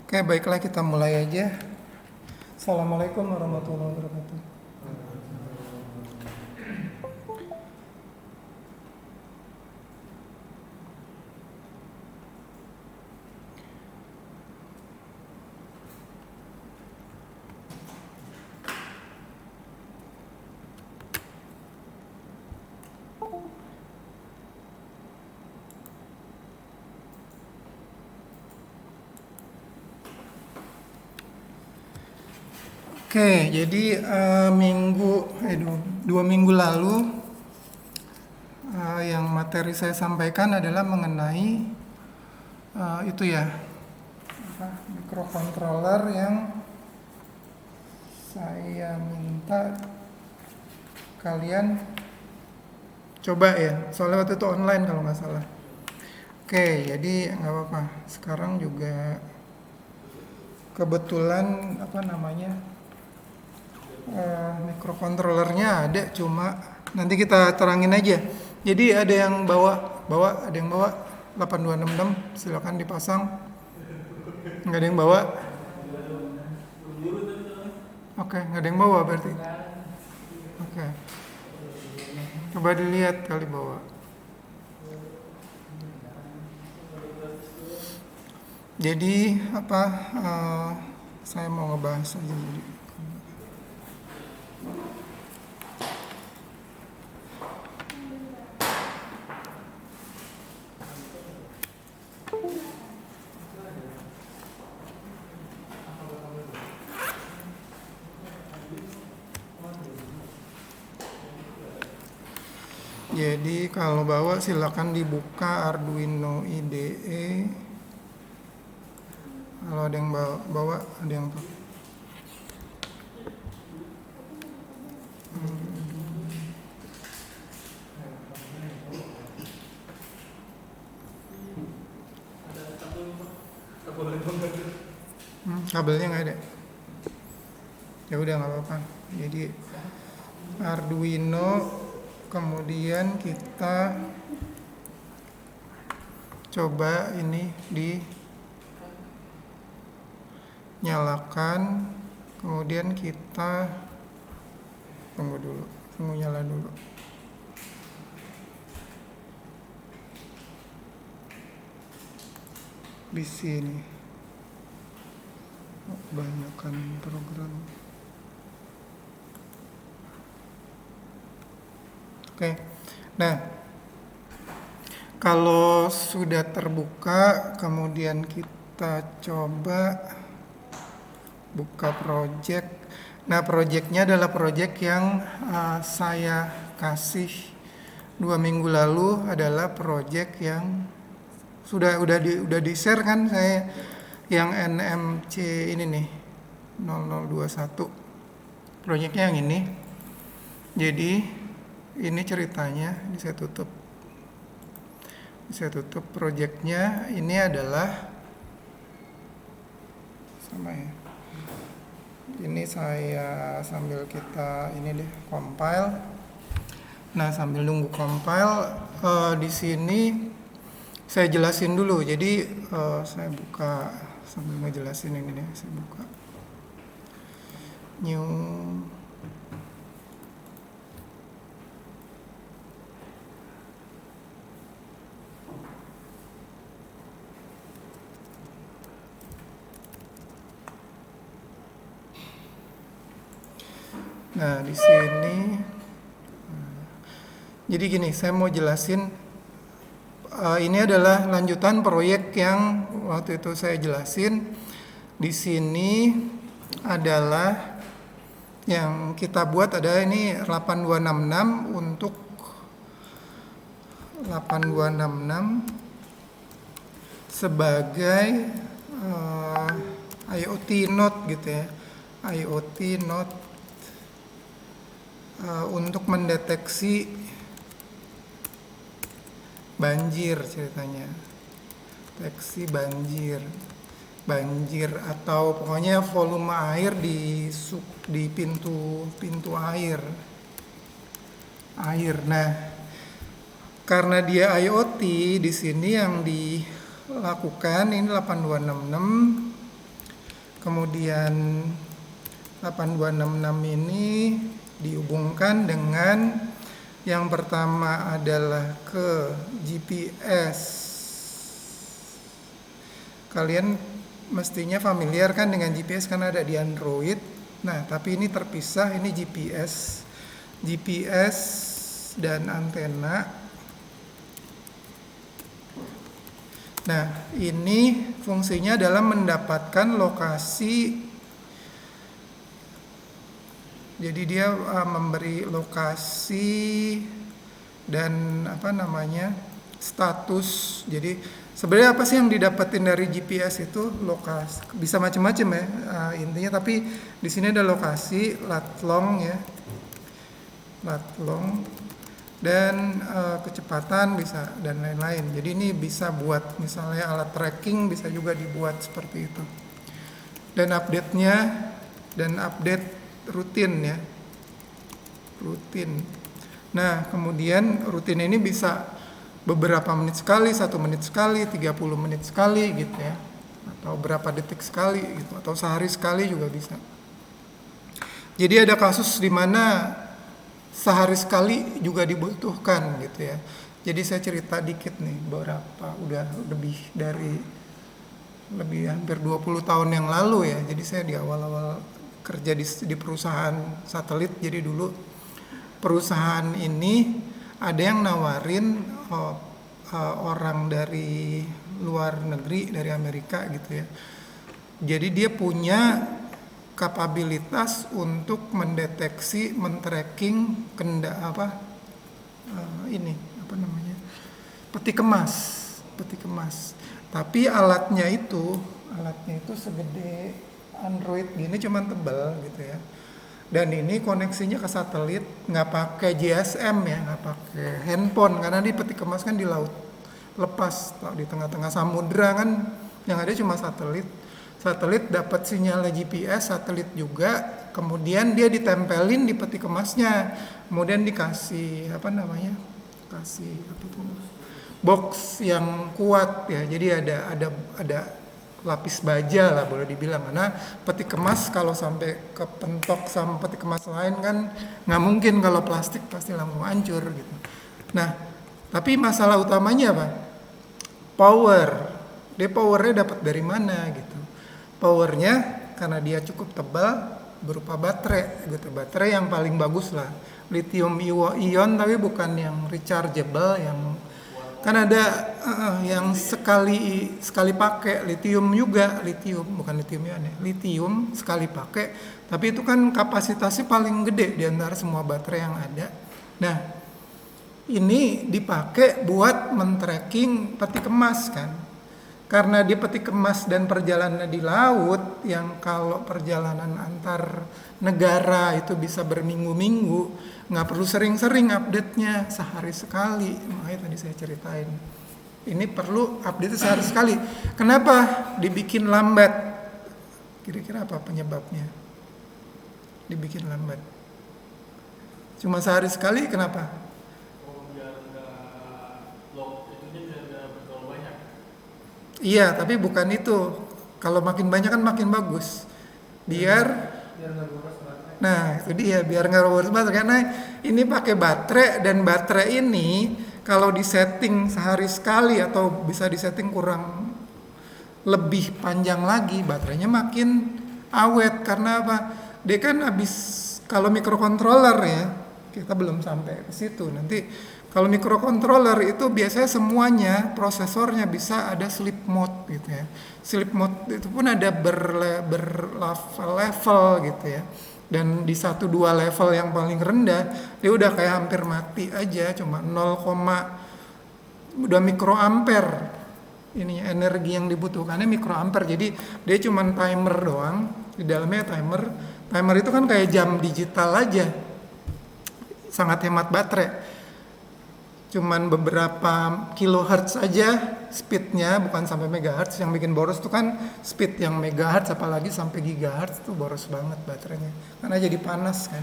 Oke, baiklah kita mulai aja. Assalamualaikum warahmatullahi wabarakatuh. Oke, jadi dua minggu lalu yang materi saya sampaikan adalah mengenai itu ya, microcontroller yang saya minta kalian coba ya, soalnya waktu itu online kalau nggak salah. Oke, jadi nggak apa-apa. Sekarang juga kebetulan microcontrollernya ada, cuma nanti kita terangin aja. Jadi ada yang bawa ada yang bawa 8266, silakan dipasang. Nggak ada yang bawa. Oke, nggak ada yang bawa berarti. Oke, coba dilihat kali bawa. Jadi saya mau ngebahas aja jadi. Jadi kalau bawa silakan dibuka Arduino IDE. Kalau ada yang bawa ada yang kabelnya nggak ada. Ya udah nggak apa-apa. Jadi Arduino, kemudian kita coba ini dinyalakan, kemudian kita tunggu nyala dulu. Di sini kebanyakan program. Oke. Nah, kalau sudah terbuka, kemudian kita coba buka project. Nah, projectnya adalah project yang saya kasih 2 minggu lalu, adalah project yang sudah di share kan saya, yang NMC ini nih 0021. Projectnya yang ini. Jadi ini ceritanya, ini saya tutup projectnya. Ini adalah sama ya. Ini saya sambil kita ini deh compile. Nah, sambil nunggu compile, di sini saya jelasin dulu. Jadi saya buka sambil ngejelasin ini deh. Saya buka new. Nah, di sini jadi gini, saya mau jelasin ini adalah lanjutan proyek yang waktu itu saya jelasin. Di sini adalah yang kita buat ada ini 8266 untuk 8266 sebagai IoT node gitu ya. IoT node untuk mendeteksi banjir ceritanya. Deteksi banjir atau pokoknya volume air di pintu air. Nah, karena dia IoT, di sini yang dilakukan ini 8266 Kemudian 8266 ini dihubungkan dengan yang pertama adalah ke GPS. Kalian mestinya familiar kan dengan GPS karena ada di Android. Nah, tapi ini terpisah, ini GPS dan antena. Nah, ini fungsinya adalah mendapatkan lokasi. Jadi dia memberi lokasi dan status. Jadi sebenarnya apa sih yang didapetin dari GPS itu? Lokasi bisa macam-macam ya intinya, tapi di sini ada lokasi, lat long ya, lat long, dan kecepatan bisa dan lain-lain. Jadi ini bisa buat misalnya alat tracking, bisa juga dibuat seperti itu. Dan update-nya dan update rutin ya, rutin. Nah, kemudian rutin ini bisa beberapa menit sekali, 1 menit sekali, 30 menit sekali gitu ya, atau berapa detik sekali gitu, atau sehari sekali juga bisa. Jadi ada kasus di mana sehari sekali juga dibutuhkan gitu ya. Jadi saya cerita dikit nih, beberapa udah lebih hampir 20 tahun yang lalu ya. Jadi saya di awal-awal kerja di perusahaan satelit. Jadi dulu perusahaan ini ada yang nawarin orang dari luar negeri, dari Amerika gitu ya. Jadi dia punya kapabilitas untuk mendeteksi, men-tracking peti kemas. Tapi alatnya itu segede Android gini, cuman tebal gitu ya. Dan ini koneksinya ke satelit, nggak pakai GSM ya, nggak pakai handphone, karena di peti kemas kan di laut lepas, di tengah-tengah samudra kan, yang ada cuma satelit. Satelit dapat sinyal GPS, satelit juga, kemudian dia ditempelin di peti kemasnya, kemudian dikasih box yang kuat ya. Jadi ada lapis baja lah boleh dibilang, karena peti kemas kalau sampai kepentok sama peti kemas lain kan nggak mungkin, kalau plastik pasti langsung hancur gitu. Nah, tapi masalah utamanya apa? Powernya dapat dari mana gitu? Powernya karena dia cukup tebal berupa baterai gitu, baterai yang paling bagus lah, lithium ion, tapi bukan yang rechargeable, yang kan ada yang sekali pakai, lithium bukan lithium ion ya, lithium sekali pakai, tapi itu kan kapasitasnya paling gede di antara semua baterai yang ada. Nah, ini dipakai buat men-tracking peti kemas kan, karena dia peti kemas dan perjalanan di laut, yang kalau perjalanan antar negara itu bisa berminggu-minggu, nggak perlu sering-sering update-nya, sehari sekali. Makanya tadi saya ceritain, ini perlu update sehari sekali. Kenapa dibikin lambat? Kira-kira apa penyebabnya dibikin lambat? Cuma sehari sekali, kenapa? Iya, tapi bukan itu. Kalau makin banyak kan makin bagus. Biar nggak boros baterai. Nah, itu dia, biar nggak boros baterai. Karena ini pakai baterai, dan baterai ini kalau disetting sehari sekali atau bisa disetting kurang lebih panjang lagi, baterainya makin awet. Karena apa? Dia kan habis, kalau microcontroller ya, kita belum sampai ke situ. Nanti kalau microcontroller itu biasanya semuanya, prosesornya bisa ada sleep mode gitu ya. Sleep mode itu pun ada berlevel gitu ya. Dan di 1-2 level yang paling rendah, dia udah kayak hampir mati aja, cuma 0, udah mikroampere. Ini energi yang dibutuhkannya mikroampere. Jadi dia cuma timer doang, di dalamnya timer. Timer itu kan kayak jam digital aja. Sangat hemat baterai. Cuman beberapa kilohertz aja speednya, bukan sampai megahertz. Yang bikin boros tuh kan speed yang megahertz, apalagi sampai gigahertz tuh boros banget baterainya, karena jadi panas kan.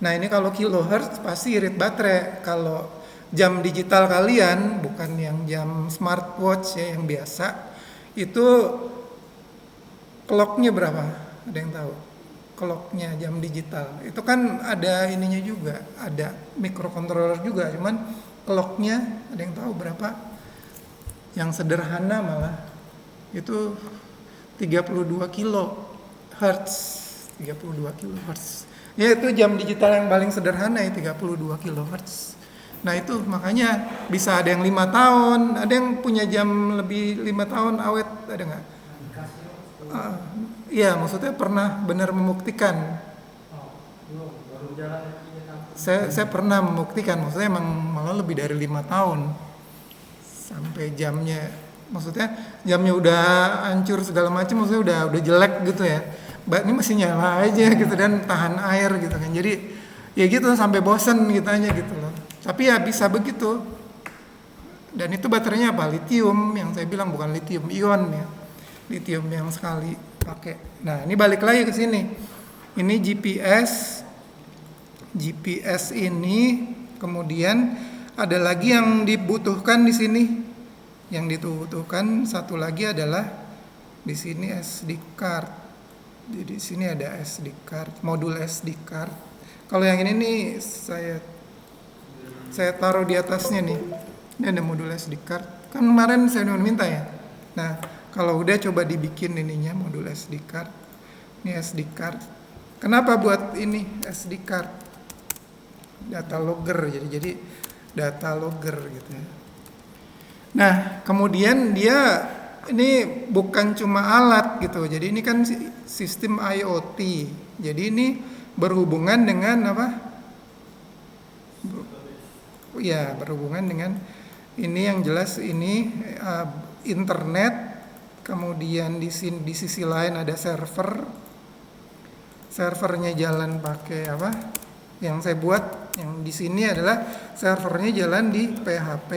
Nah, ini kalau kilohertz pasti irit baterai. Kalau jam digital kalian, bukan yang jam smartwatch ya, yang biasa, itu clocknya berapa? Ada yang tahu? Clocknya jam digital. Itu kan ada ininya juga, ada microcontroller juga, cuman clocknya ada yang tahu berapa? Yang sederhana malah itu 32 kilo hertz, 32 kilo hertz. Ya itu jam digital yang paling sederhana ya 32 kilo hertz. Nah itu makanya bisa ada yang 5 tahun, ada yang punya jam lebih 5 tahun awet, ada nggak? Iya, maksudnya pernah benar membuktikan. Saya pernah membuktikan, maksudnya emang malah lebih dari 5 tahun sampai jamnya, maksudnya jamnya udah hancur segala macam, maksudnya udah jelek gitu ya. Ini masih nyala aja gitu dan tahan air gitu kan. Jadi ya gitu sampai bosen gitu aja gitu loh. Tapi ya bisa begitu. Dan itu baterainya apa? Lithium, yang saya bilang bukan lithium ion ya. Lithium yang sekali pakai. Nah, ini balik lagi ke sini. Ini GPS ini kemudian ada lagi yang dibutuhkan di sini. Yang dibutuhkan satu lagi adalah di sini SD card. Jadi di sini ada SD card, modul SD card. Kalau yang ini nih saya taruh di atasnya nih. Ini ada modul SD card. Kan kemarin saya udah minta ya. Nah, kalau udah coba dibikin ininya modul SD card. Ini SD card. Kenapa buat ini SD card? Data logger, jadi data logger gitu ya. Nah, kemudian dia ini bukan cuma alat gitu. Jadi ini kan sistem IoT. Jadi ini berhubungan dengan apa? Ya, berhubungan dengan ini yang jelas ini internet. Kemudian di sisi lain ada servernya jalan pakai apa? Yang saya buat yang di sini adalah servernya jalan di PHP,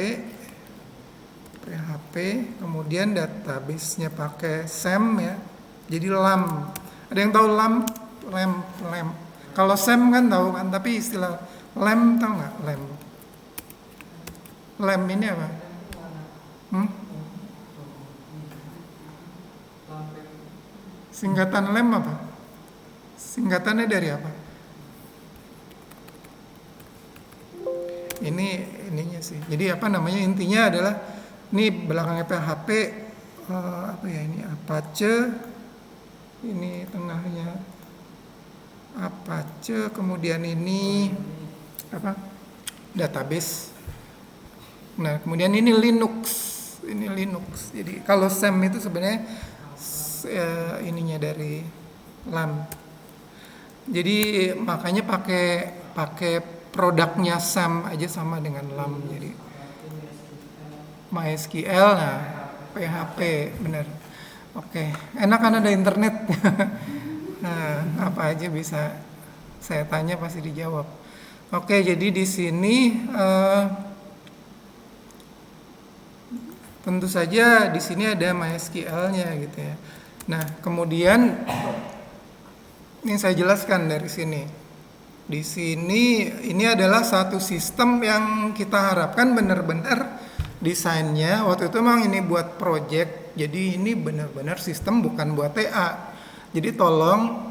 kemudian database-nya pakai SAM ya. Jadi LAM. Ada yang tahu LAM? LAM. Kalau SAM kan tahu kan, tapi istilah LAM tahu nggak? LAM ini apa? Singkatan LAM apa? Singkatannya dari apa? Ininya sih. Jadi apa namanya, intinya adalah ini belakangnya PHP apa ya, ini Apache, ini tengahnya Apache, kemudian ini apa, database. Nah kemudian ini Linux. Jadi kalau SAM itu sebenarnya ininya dari LAM. Jadi makanya pakai produknya SAM aja sama dengan LAM. Jadi MySQL, nah PHP, benar. Oke, enak kan ada internet. Nah, apa aja bisa saya tanya pasti dijawab. Oke, jadi di sini tentu saja di sini ada MySQL-nya gitu ya. Nah, kemudian ini saya jelaskan dari sini. Di sini ini adalah satu sistem yang kita harapkan benar-benar desainnya waktu itu memang ini buat project. Jadi ini benar-benar sistem bukan buat TA. Jadi tolong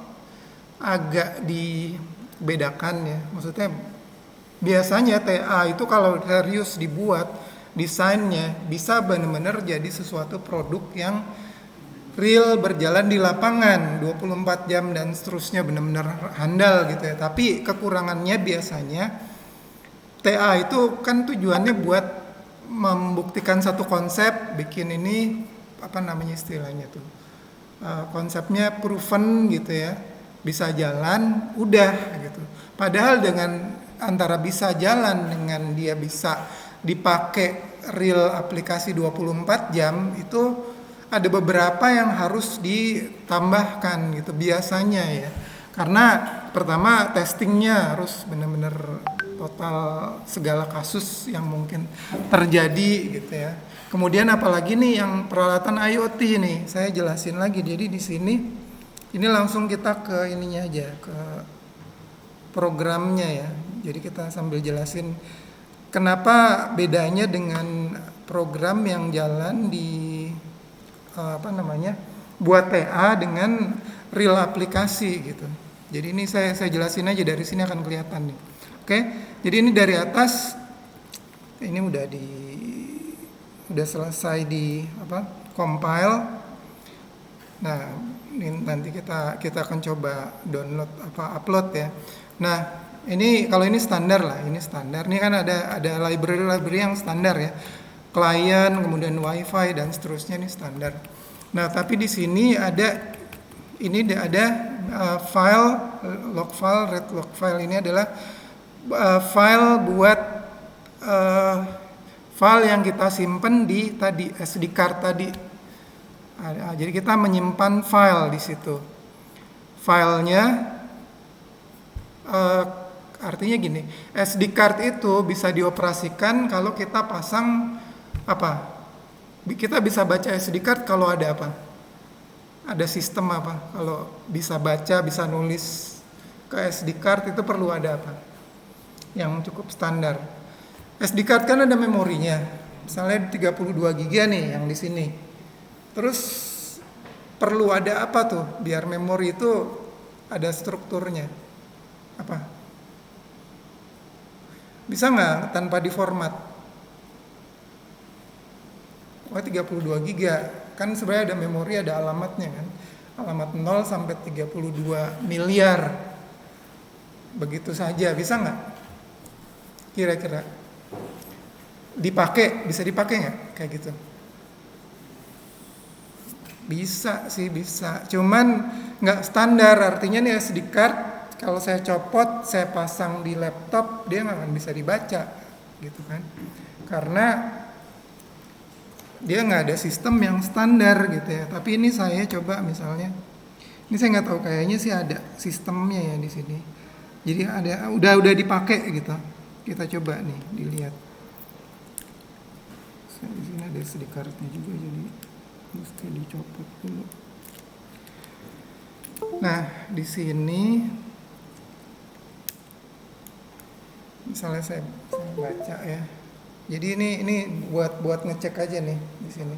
agak dibedakan ya. Maksudnya biasanya TA itu kalau serius dibuat desainnya bisa benar-benar jadi sesuatu produk yang real berjalan di lapangan 24 jam dan seterusnya, benar-benar handal gitu ya. Tapi kekurangannya biasanya TA itu kan tujuannya buat membuktikan satu konsep, bikin ini apa namanya istilahnya tuh, konsepnya proven gitu ya, bisa jalan udah gitu. Padahal dengan antara bisa jalan dengan dia bisa dipakai real aplikasi 24 jam itu ada beberapa yang harus ditambahkan gitu biasanya ya. Karena pertama testingnya harus benar-benar total segala kasus yang mungkin terjadi gitu ya. Kemudian apalagi nih yang peralatan IoT nih, saya jelasin lagi. Jadi di sini ini langsung kita ke ininya aja, ke programnya ya. Jadi kita sambil jelasin kenapa bedanya dengan program yang jalan di buat TA dengan real aplikasi gitu. Jadi ini saya jelasin aja, dari sini akan kelihatan nih. Oke, jadi ini dari atas, ini udah selesai di compile. Nah, ini nanti kita akan coba download upload ya. Nah, ini kalau ini standar lah, ini standar. Ini kan ada library yang standar ya. Klien, kemudian WiFi dan seterusnya, ini standar. Nah, tapi di sini ada file log file, read log file. Ini adalah file buat file yang kita simpen di tadi SD card tadi. Jadi kita menyimpan file di situ. Filenya artinya gini, SD card itu bisa dioperasikan kalau kita pasang kita bisa baca SD card kalau ada ada sistem kalau bisa baca, bisa nulis ke SD card itu perlu ada yang cukup standar. SD card kan ada memorinya, misalnya 32 GB nih yang di sini. Terus perlu ada tuh biar memori itu ada strukturnya? Bisa nggak tanpa diformat? 32 GB kan sebenarnya ada memori, ada alamatnya kan, alamat 0 sampai 32 miliar, begitu saja. Bisa nggak kira-kira bisa dipakai nggak kayak gitu? Bisa sih, bisa, cuman nggak standar. Artinya nih SD card kalau saya copot, saya pasang di laptop, dia nggak akan bisa dibaca gitu kan, karena dia nggak ada sistem yang standar gitu ya. Tapi ini saya coba misalnya, ini saya nggak tahu, kayaknya sih ada sistemnya ya di sini. Jadi udah dipakai gitu. Kita coba nih dilihat. Di sini ada SD card-nya juga, jadi mesti dicopot dulu. Nah, di sini misalnya saya baca ya. Jadi ini buat ngecek aja nih di sini.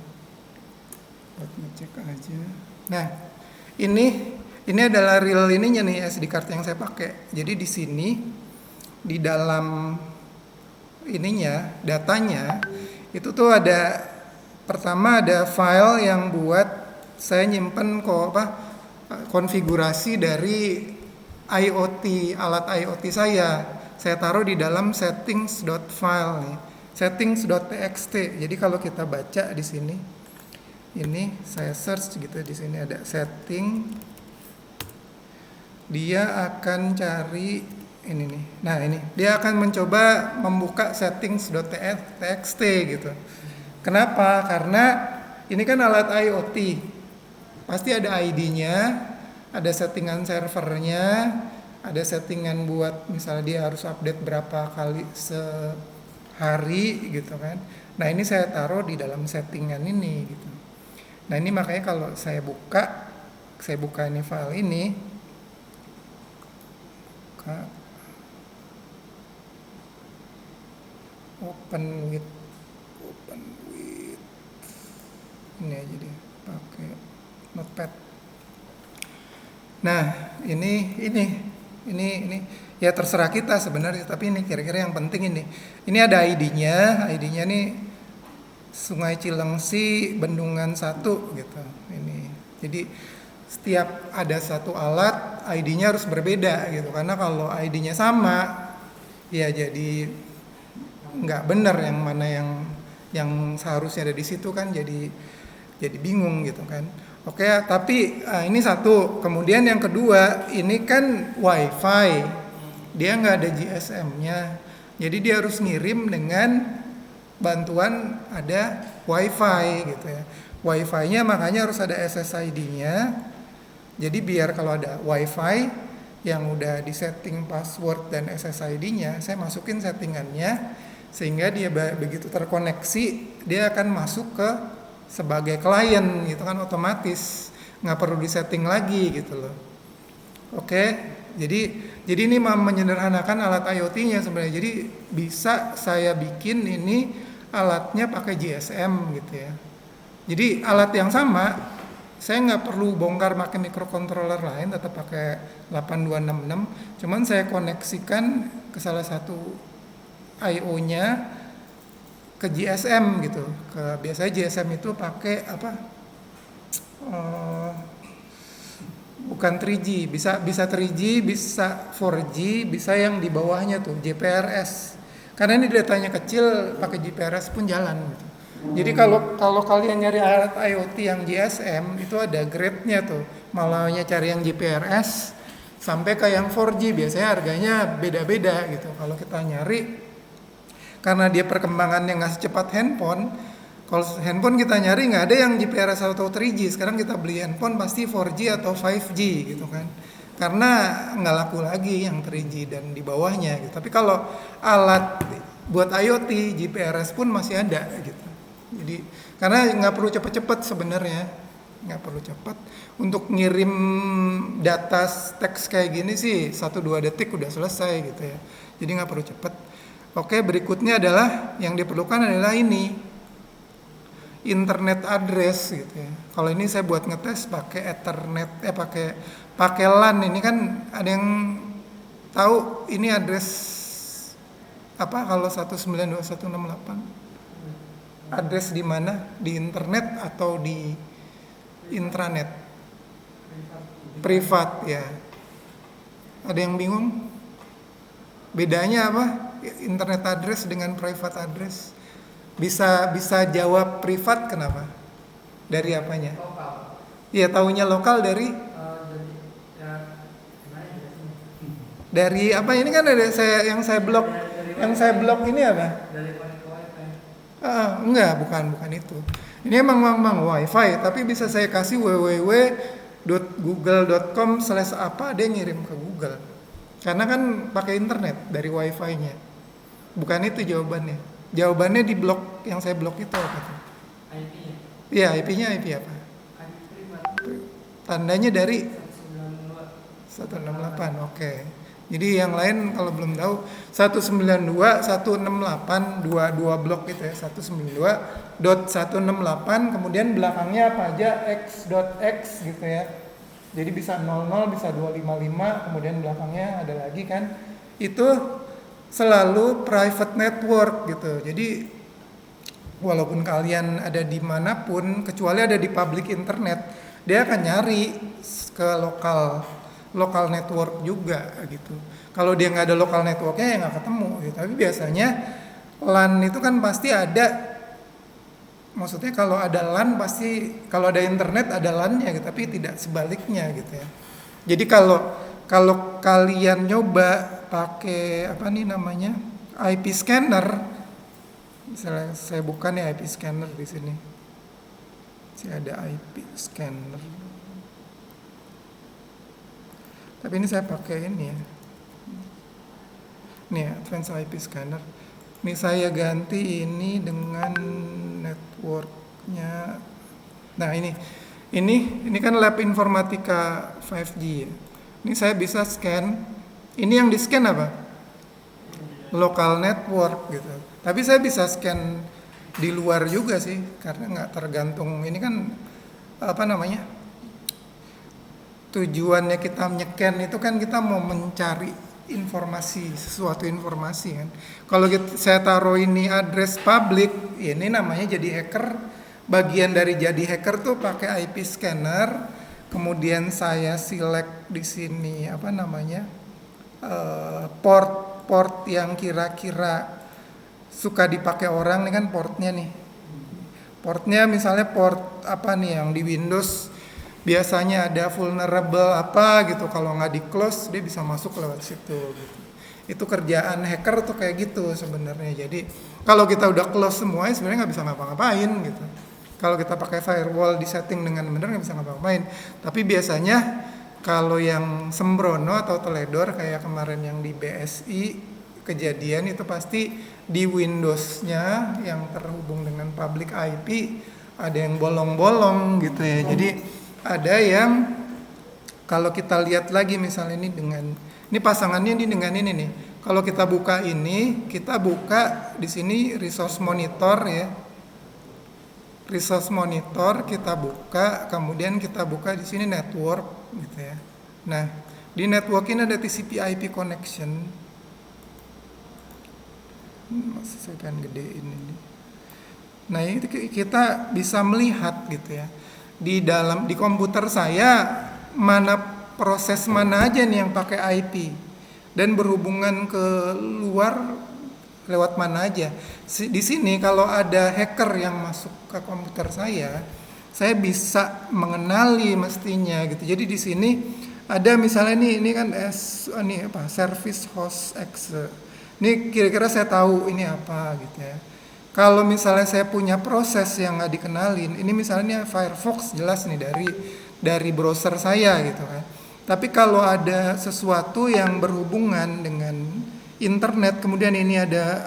Buat ngecek aja. Nah, ini adalah real ininya nih, SD card yang saya pakai. Jadi di sini di dalam ininya, datanya itu tuh pertama ada file yang buat saya nyimpen konfigurasi dari IoT, alat IoT saya taruh di dalam settings.file nih, settings.txt. Jadi kalau kita baca di sini, ini saya search gitu, di sini ada setting, dia akan cari ini nih. Nah, ini dia akan mencoba membuka settings.txt gitu. Kenapa? Karena ini kan alat IoT, pasti ada ID-nya, ada settingan servernya, ada settingan buat misalnya dia harus update berapa kali sehari gitu kan. Nah, ini saya taruh di dalam settingan ini gitu. Nah, ini makanya kalau saya buka ini file ini, open with ini aja deh, pakai notepad. Nah, ini ya terserah kita sebenarnya, tapi ini kira-kira yang penting ini. Ini ada ID-nya nih Sungai Cilengsi Bendungan 1 gitu. Ini. Jadi setiap ada satu alat ID-nya harus berbeda gitu, karena kalau ID-nya sama ya jadi nggak benar yang mana yang seharusnya ada di situ kan, jadi bingung gitu kan. Oke, tapi ini satu. Kemudian yang kedua, ini kan WiFi, dia nggak ada GSM-nya, jadi dia harus ngirim dengan bantuan ada WiFi gitu ya. WiFi-nya makanya harus ada SSID-nya. Jadi biar kalau ada WiFi yang udah disetting password dan SSID-nya, saya masukin settingannya sehingga dia begitu terkoneksi dia akan masuk ke sebagai klien gitu kan, otomatis nggak perlu disetting lagi gitu loh. Oke, jadi ini menyederhanakan alat IoT-nya sebenarnya. Jadi bisa saya bikin ini alatnya pakai GSM gitu ya. Jadi alat yang sama saya nggak perlu bongkar pakai microcontroller lain, tetap pakai 8266. Cuman saya koneksikan ke salah satu I/O-nya ke GSM gitu. Biasanya GSM itu pakai apa? Bukan 3G, bisa 3G, bisa 4G, bisa yang di bawahnya tuh GPRS. Karena ini datanya kecil, pakai GPRS pun jalan gitu. Jadi kalau kalian nyari alat IoT yang GSM itu ada grade-nya tuh. Malahnya cari yang GPRS sampai ke yang 4G, biasanya harganya beda-beda gitu. Kalau kita nyari, karena dia perkembangannya nggak secepat handphone. Kalau handphone kita nyari nggak ada yang GPRS atau 3G. Sekarang kita beli handphone pasti 4G atau 5G gitu kan. Karena nggak laku lagi yang 3G dan di bawahnya gitu. Tapi kalau alat buat IoT GPRS pun masih ada gitu. Jadi karena nggak perlu cepet-cepet sebenarnya, nggak perlu cepat untuk ngirim data teks kayak gini sih 1-2 detik udah selesai gitu ya. Jadi nggak perlu cepet. Oke, berikutnya adalah yang diperlukan adalah ini internet address gitu ya. Kalau ini saya buat ngetes pakai Ethernet, pakai LAN. Ini kan ada yang tahu ini address apa kalau 192.168? Address di mana? Di internet atau di intranet? Privat ya. Ada yang bingung? Bedanya apa? Internet address dengan private address? Bisa jawab privat kenapa? Dari apanya? Lokal. Iya, taunya lokal dari apa? Ini kan ada yang saya blok ini apa? Dari connect ke wifi. Enggak, bukan itu. Ini emang wifi, tapi bisa saya kasih www.google.com/apa, dia ngirim ke Google. Karena kan pakai internet dari wifi-nya. Bukan itu jawabannya. Jawabannya di blok yang saya blok itu apa tuh? IP-nya. Iya, IP-nya IP apa? IP privat. Tandanya dari 192. 168. Oke. Jadi yang lain kalau belum tahu 192 168 dua blok gitu ya. 192.168 kemudian belakangnya apa aja x.x gitu ya. Jadi bisa 00, bisa 255, kemudian belakangnya ada lagi kan. Itu selalu private network gitu. Jadi walaupun kalian ada dimanapun, kecuali ada di public internet, dia akan nyari ke lokal network juga gitu. Kalau dia nggak ada lokal networknya ya nggak ketemu gitu. Tapi biasanya LAN itu kan pasti ada. Maksudnya kalau ada LAN pasti, kalau ada internet ada LAN-nya gitu, tapi tidak sebaliknya gitu ya. Jadi kalau kalian nyoba pakai apa nih namanya IP scanner, misalnya saya buka nih IP scanner di sini, saya ada IP scanner, tapi ini saya pakai ini ya, nih Advanced IP Scanner. Ini saya ganti ini dengan networknya. Nah ini kan lab informatika 5G ya. Ini saya bisa scan. Ini yang di scan apa? Local network gitu. Tapi saya bisa scan di luar juga sih, karena nggak tergantung. Ini kan apa namanya? Tujuannya kita nyecan itu kan kita mau mencari sesuatu informasi kan. Kalau saya taruh ini address public, ini namanya jadi hacker. Bagian dari jadi hacker tuh pakai IP scanner. Kemudian saya select di sini apa namanya port yang kira-kira suka dipakai orang, nih kan portnya nih. Portnya misalnya port apa nih yang di Windows biasanya ada vulnerable apa gitu, kalau nggak di close dia bisa masuk lewat situ gitu. Itu kerjaan hacker tuh kayak gitu sebenarnya. Jadi kalau kita udah close semuanya sebenarnya nggak bisa ngapa-ngapain gitu. Kalau kita pakai firewall di setting dengan benar nggak bisa ngapa-ngapain. Tapi biasanya kalau yang sembrono atau teledor kayak kemarin yang di BSI kejadian, itu pasti di Windows-nya yang terhubung dengan public IP ada yang bolong-bolong gitu ya. Jadi ada yang kalau kita lihat lagi misalnya ini pasangannya ini dengan ini nih. Kalau kita buka ini, kita buka di sini resource monitor ya. resource monitor kita buka, kemudian kita buka di sini network gitu ya. Nah, di network ini ada TCP/IP connection. Masih saya kan gedein ini. Nah, itu kita bisa melihat gitu ya. Di komputer saya proses mana aja nih yang pakai IP dan berhubungan ke luar lewat mana aja. Di sini kalau ada hacker yang masuk ke komputer saya bisa mengenali mestinya gitu. Jadi di sini ada misalnya ini kan service host X. Ini kira-kira saya tahu ini apa gitu ya. Kalau misalnya saya punya proses yang nggak dikenalin, ini misalnya Firefox jelas nih dari browser saya gitu kan. Tapi kalau ada sesuatu yang berhubungan dengan internet, kemudian ini ada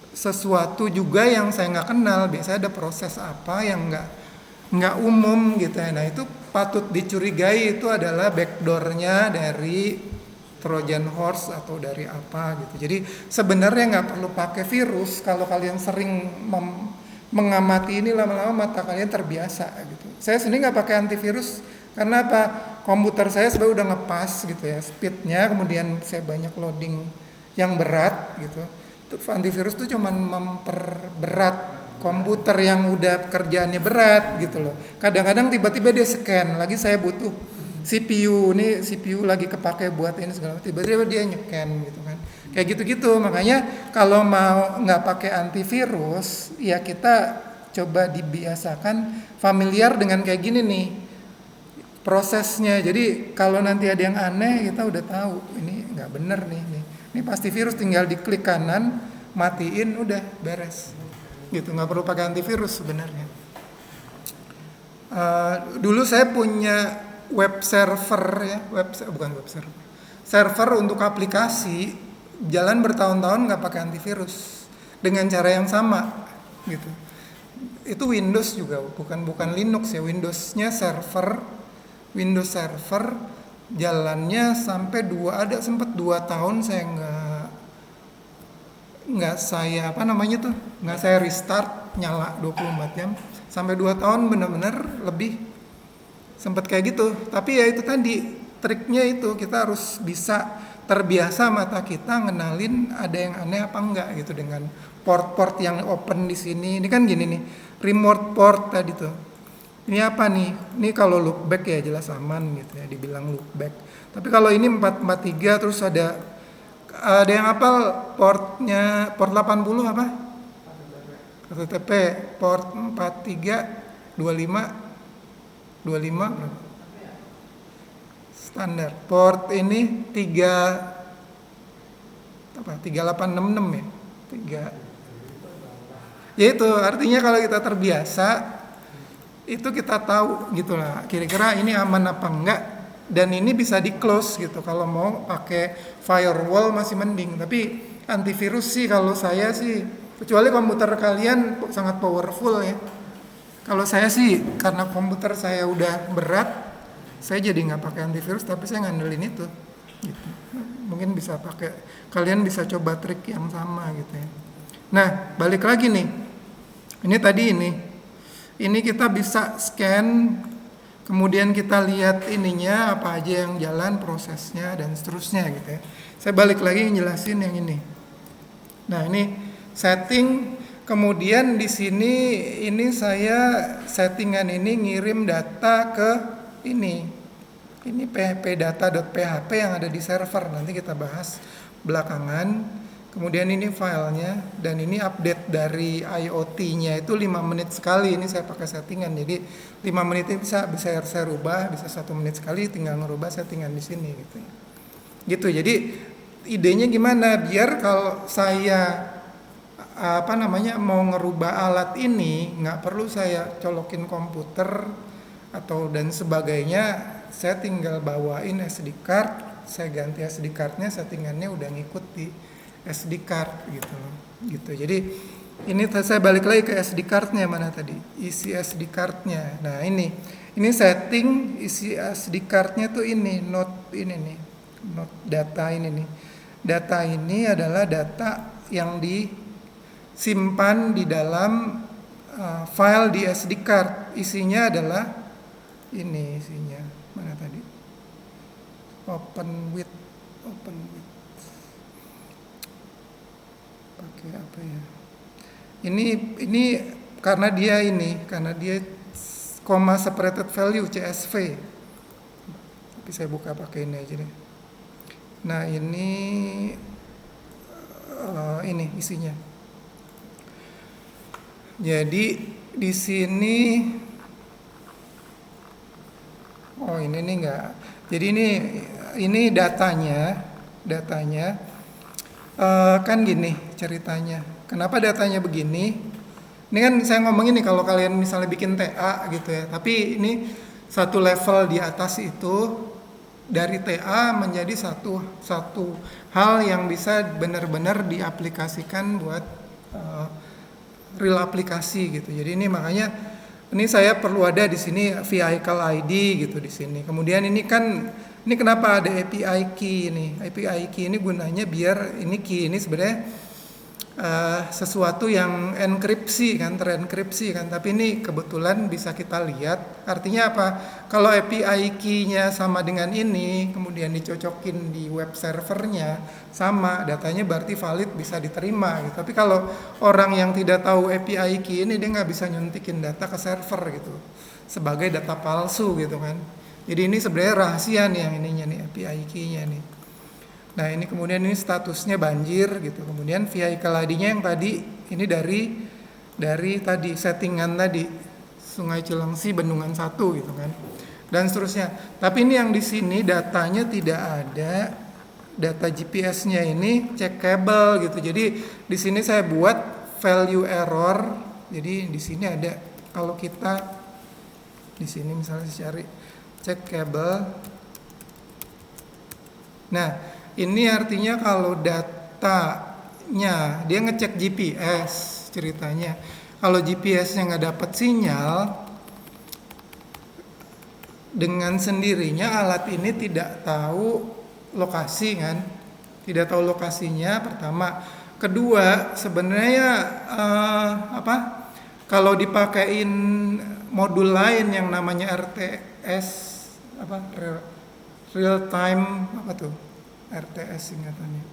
sesuatu juga yang saya nggak kenal, biasanya ada proses apa yang nggak umum gitu ya. Nah itu patut dicurigai, itu adalah backdoornya dari Trojan horse atau dari apa gitu. Jadi sebenarnya nggak perlu pakai virus. Kalau kalian sering mengamati ini, lama-lama mata kalian terbiasa gitu. Saya sendiri nggak pakai antivirus karena apa? Komputer saya sebenarnya udah ngepas gitu ya speednya, kemudian saya banyak loading yang berat gitu. Antivirus tuh cuman memperberat komputer yang udah kerjaannya berat gitu loh. Kadang-kadang tiba-tiba dia scan, lagi saya butuh CPU lagi kepake buat ini segala macam, tiba-tiba dia nyecan gitu kan. Kayak gitu-gitu, makanya kalau mau nggak pakai antivirus, ya kita coba dibiasakan familiar dengan kayak gini nih prosesnya. Jadi kalau nanti ada yang aneh, kita udah tahu ini nggak bener nih. Ini pasti virus, tinggal diklik kanan, matiin, udah beres. Gitu, nggak perlu pakai antivirus sebenarnya. Dulu saya punya web server ya, server untuk aplikasi, jalan bertahun-tahun nggak pakai antivirus dengan cara yang sama, gitu. Itu Windows juga, bukan Linux ya, Windows server jalannya sampai sempat 2 tahun saya nggak saya restart, nyala 24 jam sampai 2 tahun benar-benar lebih sempat kayak gitu. Tapi ya itu tadi triknya, itu kita harus bisa terbiasa mata kita ngenalin ada yang aneh apa enggak gitu dengan port-port yang open di sini. Ini kan gini nih, remote port tadi tuh. Ini apa nih? Ini kalau loopback ya jelas aman gitu ya, dibilang loopback. Tapi kalau ini 443 terus ada yang hafal portnya, port 80 apa? HTTP port 43 25 berapa? Standar. Port ini 3866 ya. 3. Ya itu artinya kalau kita terbiasa itu kita tahu gitulah kira-kira ini aman apa enggak, dan ini bisa di close gitu. Kalau mau pakai firewall masih mending, tapi antivirus sih kalau saya sih, kecuali komputer kalian sangat powerful ya. Kalau saya sih karena komputer saya udah berat, saya jadi nggak pakai antivirus, tapi saya ngandelin itu gitu. Mungkin bisa pakai, kalian bisa coba trik yang sama gitu ya. Nah balik lagi nih, ini tadi ini kita bisa scan, kemudian kita lihat ininya apa aja yang jalan, prosesnya dan seterusnya gitu ya. Saya balik lagi ngejelasin yang ini. Nah ini setting, kemudian di sini saya settingan ini ngirim data ke ini phpdata.php yang ada di server, nanti kita bahas belakangan. Kemudian ini filenya, dan ini update dari IoT-nya itu 5 menit sekali. Ini saya pakai settingan, jadi 5 menit ini bisa saya rubah, bisa 1 menit sekali, tinggal ngerubah settingan di sini gitu. Gitu. Jadi idenya gimana? Biar kalau saya mau ngerubah alat ini, nggak perlu saya colokin komputer atau dan sebagainya. Saya tinggal bawain SD card, saya ganti SD card-nya, settingannya udah ngikut di SD card gitu. Jadi ini saya balik lagi ke SD card-nya, mana tadi? Isi SD card-nya. Nah, ini setting isi SD card-nya tuh ini note data ini nih. Data ini adalah data yang disimpan di dalam file di SD card. Isinya adalah ini isinya. Mana tadi? Open with. Pakai apa ya? Ini karena dia comma separated value CSV. Tapi saya buka pakai ini aja deh. Nah, ini isinya. Jadi di sini ini nih enggak. Jadi ini datanya kan gini ceritanya. Kenapa datanya begini? Ini kan saya ngomongin nih kalau kalian misalnya bikin TA gitu ya. Tapi ini satu level di atas itu dari TA menjadi satu hal yang bisa benar-benar diaplikasikan buat real aplikasi gitu. Jadi ini makanya ini saya perlu ada di sini vehicle ID gitu di sini. Kemudian ini kenapa ada API key ini? API key ini gunanya biar ini key ini sebenarnya sesuatu yang terenkripsi kan, tapi ini kebetulan bisa kita lihat. Artinya apa? Kalau API key-nya sama dengan ini, kemudian dicocokin di web servernya sama, datanya berarti valid, bisa diterima gitu. Tapi kalau orang yang tidak tahu API key ini, dia nggak bisa nyuntikin data ke server gitu sebagai data palsu gitu kan. Jadi ini sebenarnya rahasia nih yang ininya nih, API key-nya nih. Nah, ini kemudian ini statusnya banjir gitu. Kemudian vehicle ID-nya yang tadi ini dari tadi settingan tadi Sungai Cilengsi Bendungan 1 gitu kan. Dan seterusnya. Tapi ini yang di sini datanya tidak ada data GPS-nya ini checkable gitu. Jadi di sini saya buat value error. Jadi di sini ada kalau kita di sini misalnya cari checkable. Nah, ini artinya kalau datanya dia ngecek GPS ceritanya. Kalau GPS-nya nggak dapat sinyal, dengan sendirinya alat ini tidak tahu lokasi kan, tidak tahu lokasinya pertama. Kedua sebenarnya kalau dipakein modul lain yang namanya RTS real time RTS singkatannya.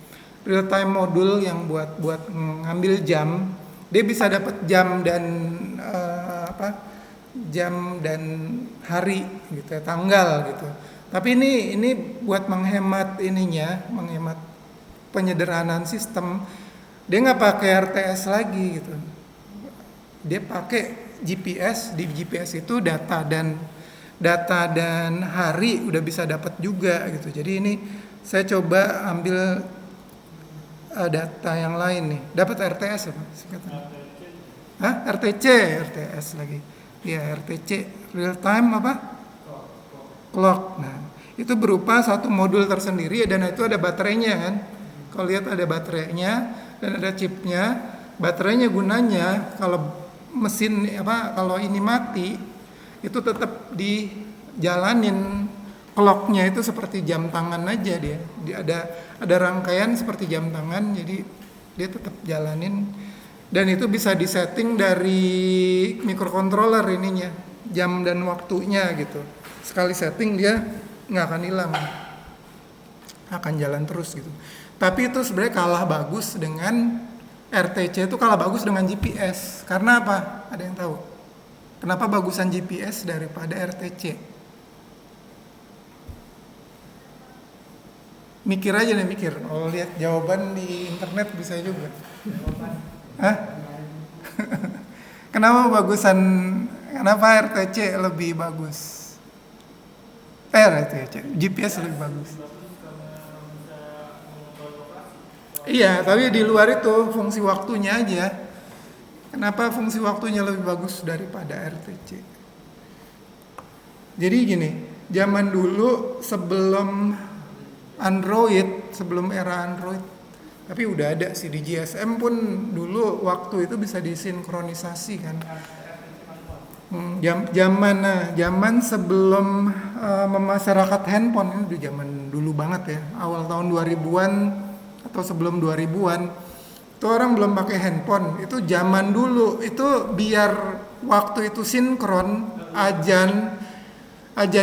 Real time modul yang buat ngambil jam, dia bisa dapat jam dan jam dan hari gitu ya, tanggal gitu. Tapi ini buat menghemat menghemat penyederhanaan sistem. Dia nggak pakai RTS lagi gitu. Dia pakai GPS, di GPS itu data dan hari udah bisa dapat juga gitu. Jadi ini saya coba ambil data yang lain nih. Dapat RTS apa singkatannya? RTS lagi. Ya, RTC real time clock. Nah, itu berupa satu modul tersendiri dan itu ada baterainya kan. Kalau lihat ada baterainya dan ada chipnya. Baterainya gunanya kalau kalau ini mati itu tetap dijalanin. Clocknya itu seperti jam tangan aja dia ada rangkaian seperti jam tangan, jadi dia tetap jalanin dan itu bisa disetting dari microcontroller ininya jam dan waktunya gitu. Sekali setting dia nggak akan hilang, akan jalan terus gitu. Tapi itu sebenarnya kalah bagus dengan RTC, itu kalah bagus dengan GPS. Karena apa? Ada yang tahu? Kenapa bagusan GPS daripada RTC? Mikir aja nih, mikir. Kalau lihat jawaban di internet bisa juga. Hah? Kenapa RTC lebih bagus? RTC, GPS lebih bagus. Iya, tapi di luar itu fungsi waktunya aja. Kenapa fungsi waktunya lebih bagus daripada RTC? Jadi gini, zaman dulu sebelum era Android, tapi udah ada sih di GSM pun dulu waktu itu bisa disinkronisasi kan. Zaman sebelum memasyarakat handphone, ini udah zaman dulu banget ya, awal tahun 2000-an atau sebelum 2000-an. Itu orang belum pakai handphone. Itu zaman dulu. Itu biar waktu itu sinkron, ajan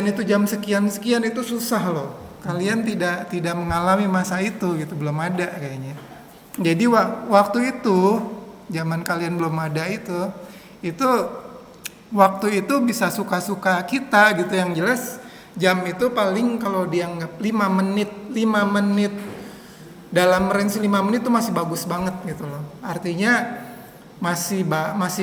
itu jam sekian itu susah loh. Kalian tidak mengalami masa itu gitu, belum ada kayaknya. Jadi waktu itu zaman kalian belum ada itu waktu itu bisa suka-suka kita gitu. Yang jelas jam itu paling kalau dianggap 5 menit dalam range 5 menit itu masih bagus banget gitu loh. Artinya masih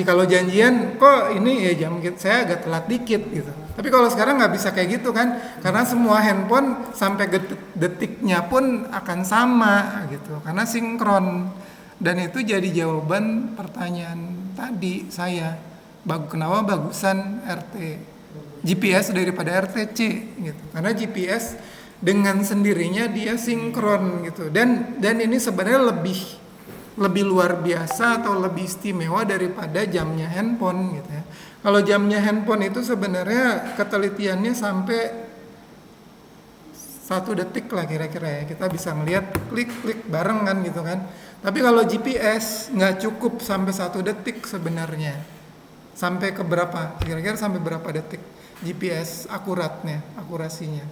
kalau janjian kok ini ya jam saya agak telat dikit gitu. Tapi kalau sekarang nggak bisa kayak gitu kan, karena semua handphone sampai detiknya pun akan sama gitu, karena sinkron. Dan itu jadi jawaban pertanyaan tadi saya, kenapa bagusan GPS daripada RTC gitu, karena GPS dengan sendirinya dia sinkron gitu. Dan ini sebenarnya lebih luar biasa atau lebih istimewa daripada jamnya handphone gitu ya. Kalau jamnya handphone itu sebenarnya ketelitiannya sampai 1 detik lah kira-kira ya, kita bisa ngelihat klik bareng kan gitu kan. Tapi kalau GPS nggak cukup sampai 1 detik sebenarnya. Sampai ke berapa? Kira-kira sampai berapa detik GPS akurasinya?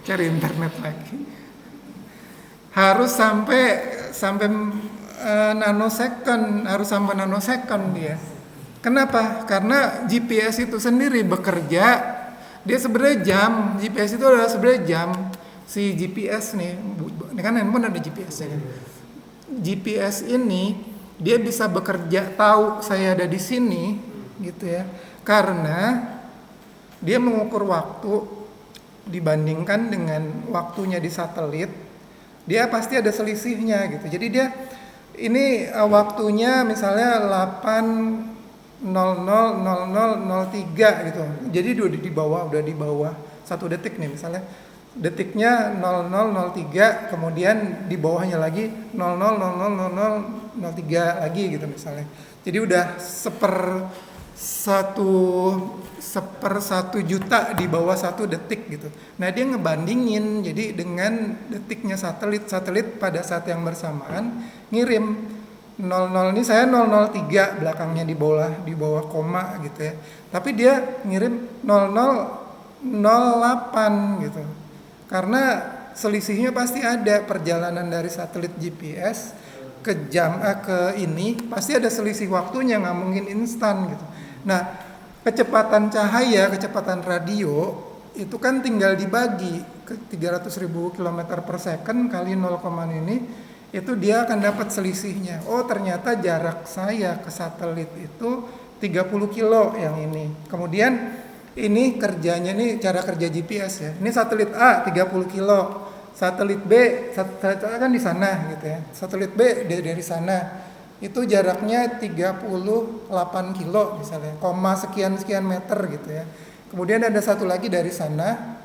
Cari internet lagi. Harus sampai nanosecond, harus sampai nanosecond dia. Kenapa? Karena GPS itu sendiri bekerja, dia sebenarnya jam. GPS itu adalah sebenarnya jam. Si GPS nih, ini kan handphone ada GPS-nya kan. GPS ini dia bisa bekerja tahu saya ada di sini gitu ya. Karena dia mengukur waktu dibandingkan dengan waktunya di satelit. Dia pasti ada selisihnya gitu. Jadi dia ini waktunya misalnya 8.00.00.03 gitu. Jadi udah di bawah 1 detik nih misalnya. Detiknya 00.03, kemudian di bawahnya lagi 00.00.03 lagi gitu misalnya. Jadi udah seper 1 juta di bawah 1 detik gitu. Nah dia ngebandingin, jadi dengan detiknya satelit pada saat yang bersamaan ngirim 00 ini saya 003 belakangnya di bawah koma gitu ya. Tapi dia ngirim 0008 gitu. Karena selisihnya pasti ada, perjalanan dari satelit GPS ke ini pasti ada selisih waktunya, nggak mungkin instan gitu. Nah, kecepatan cahaya, kecepatan radio itu kan tinggal dibagi ke 300.000 km per second kali 0, ini itu dia akan dapat selisihnya. Oh, ternyata jarak saya ke satelit itu 30 kilo yang ini. Kemudian ini kerjanya nih, cara kerja GPS ya. Ini satelit A 30 kilo, satelit B satelit A kan di sana gitu ya. Satelit B dari sana itu jaraknya 38 kilo misalnya, koma sekian meter gitu ya. Kemudian ada satu lagi dari sana,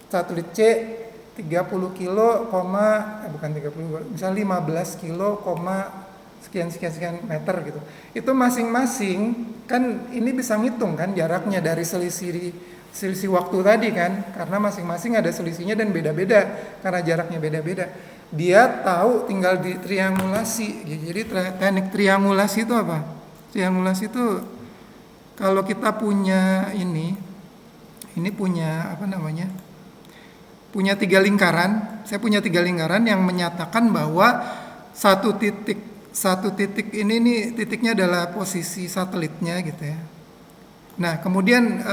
satelit C 30 kilo, bukan 30, misalnya 15 kilo, sekian meter gitu. Itu masing-masing kan ini bisa ngitung kan jaraknya dari selisih waktu tadi kan, karena masing-masing ada selisihnya dan beda-beda karena jaraknya beda-beda. Dia tahu tinggal di triangulasi. Jadi teknik triangulasi itu apa? Triangulasi itu kalau kita punya ini punya punya 3 lingkaran. Saya punya 3 lingkaran yang menyatakan bahwa satu titik ini nih, titiknya adalah posisi satelitnya gitu ya. Nah kemudian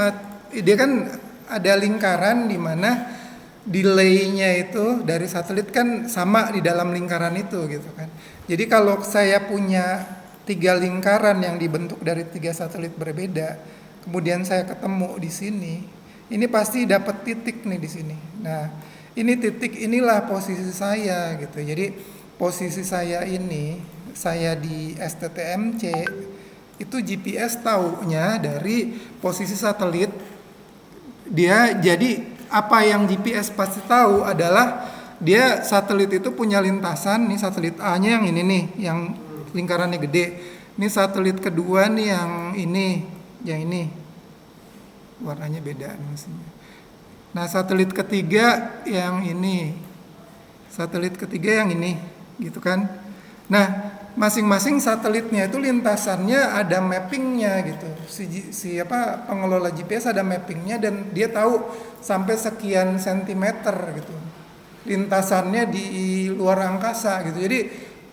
dia kan ada lingkaran di mana delay-nya itu dari satelit kan sama di dalam lingkaran itu gitu kan. Jadi kalau saya punya 3 lingkaran yang dibentuk dari 3 satelit berbeda, kemudian saya ketemu di sini, ini pasti dapat titik nih di sini. Nah ini titik, inilah posisi saya gitu. Jadi posisi saya ini, saya di STTMC itu GPS taunya dari posisi satelit. Dia jadi apa yang GPS pasti tahu adalah dia satelit itu punya lintasan. Nih satelit A-nya yang ini nih, yang lingkarannya gede. Ini satelit kedua nih yang ini warnanya beda maksudnya. Nah satelit ketiga yang ini, satelit ketiga yang ini gitu kan. Nah, masing-masing satelitnya itu lintasannya ada mappingnya gitu. Pengelola GPS ada mappingnya dan dia tahu sampai sekian sentimeter gitu. Lintasannya di luar angkasa gitu. Jadi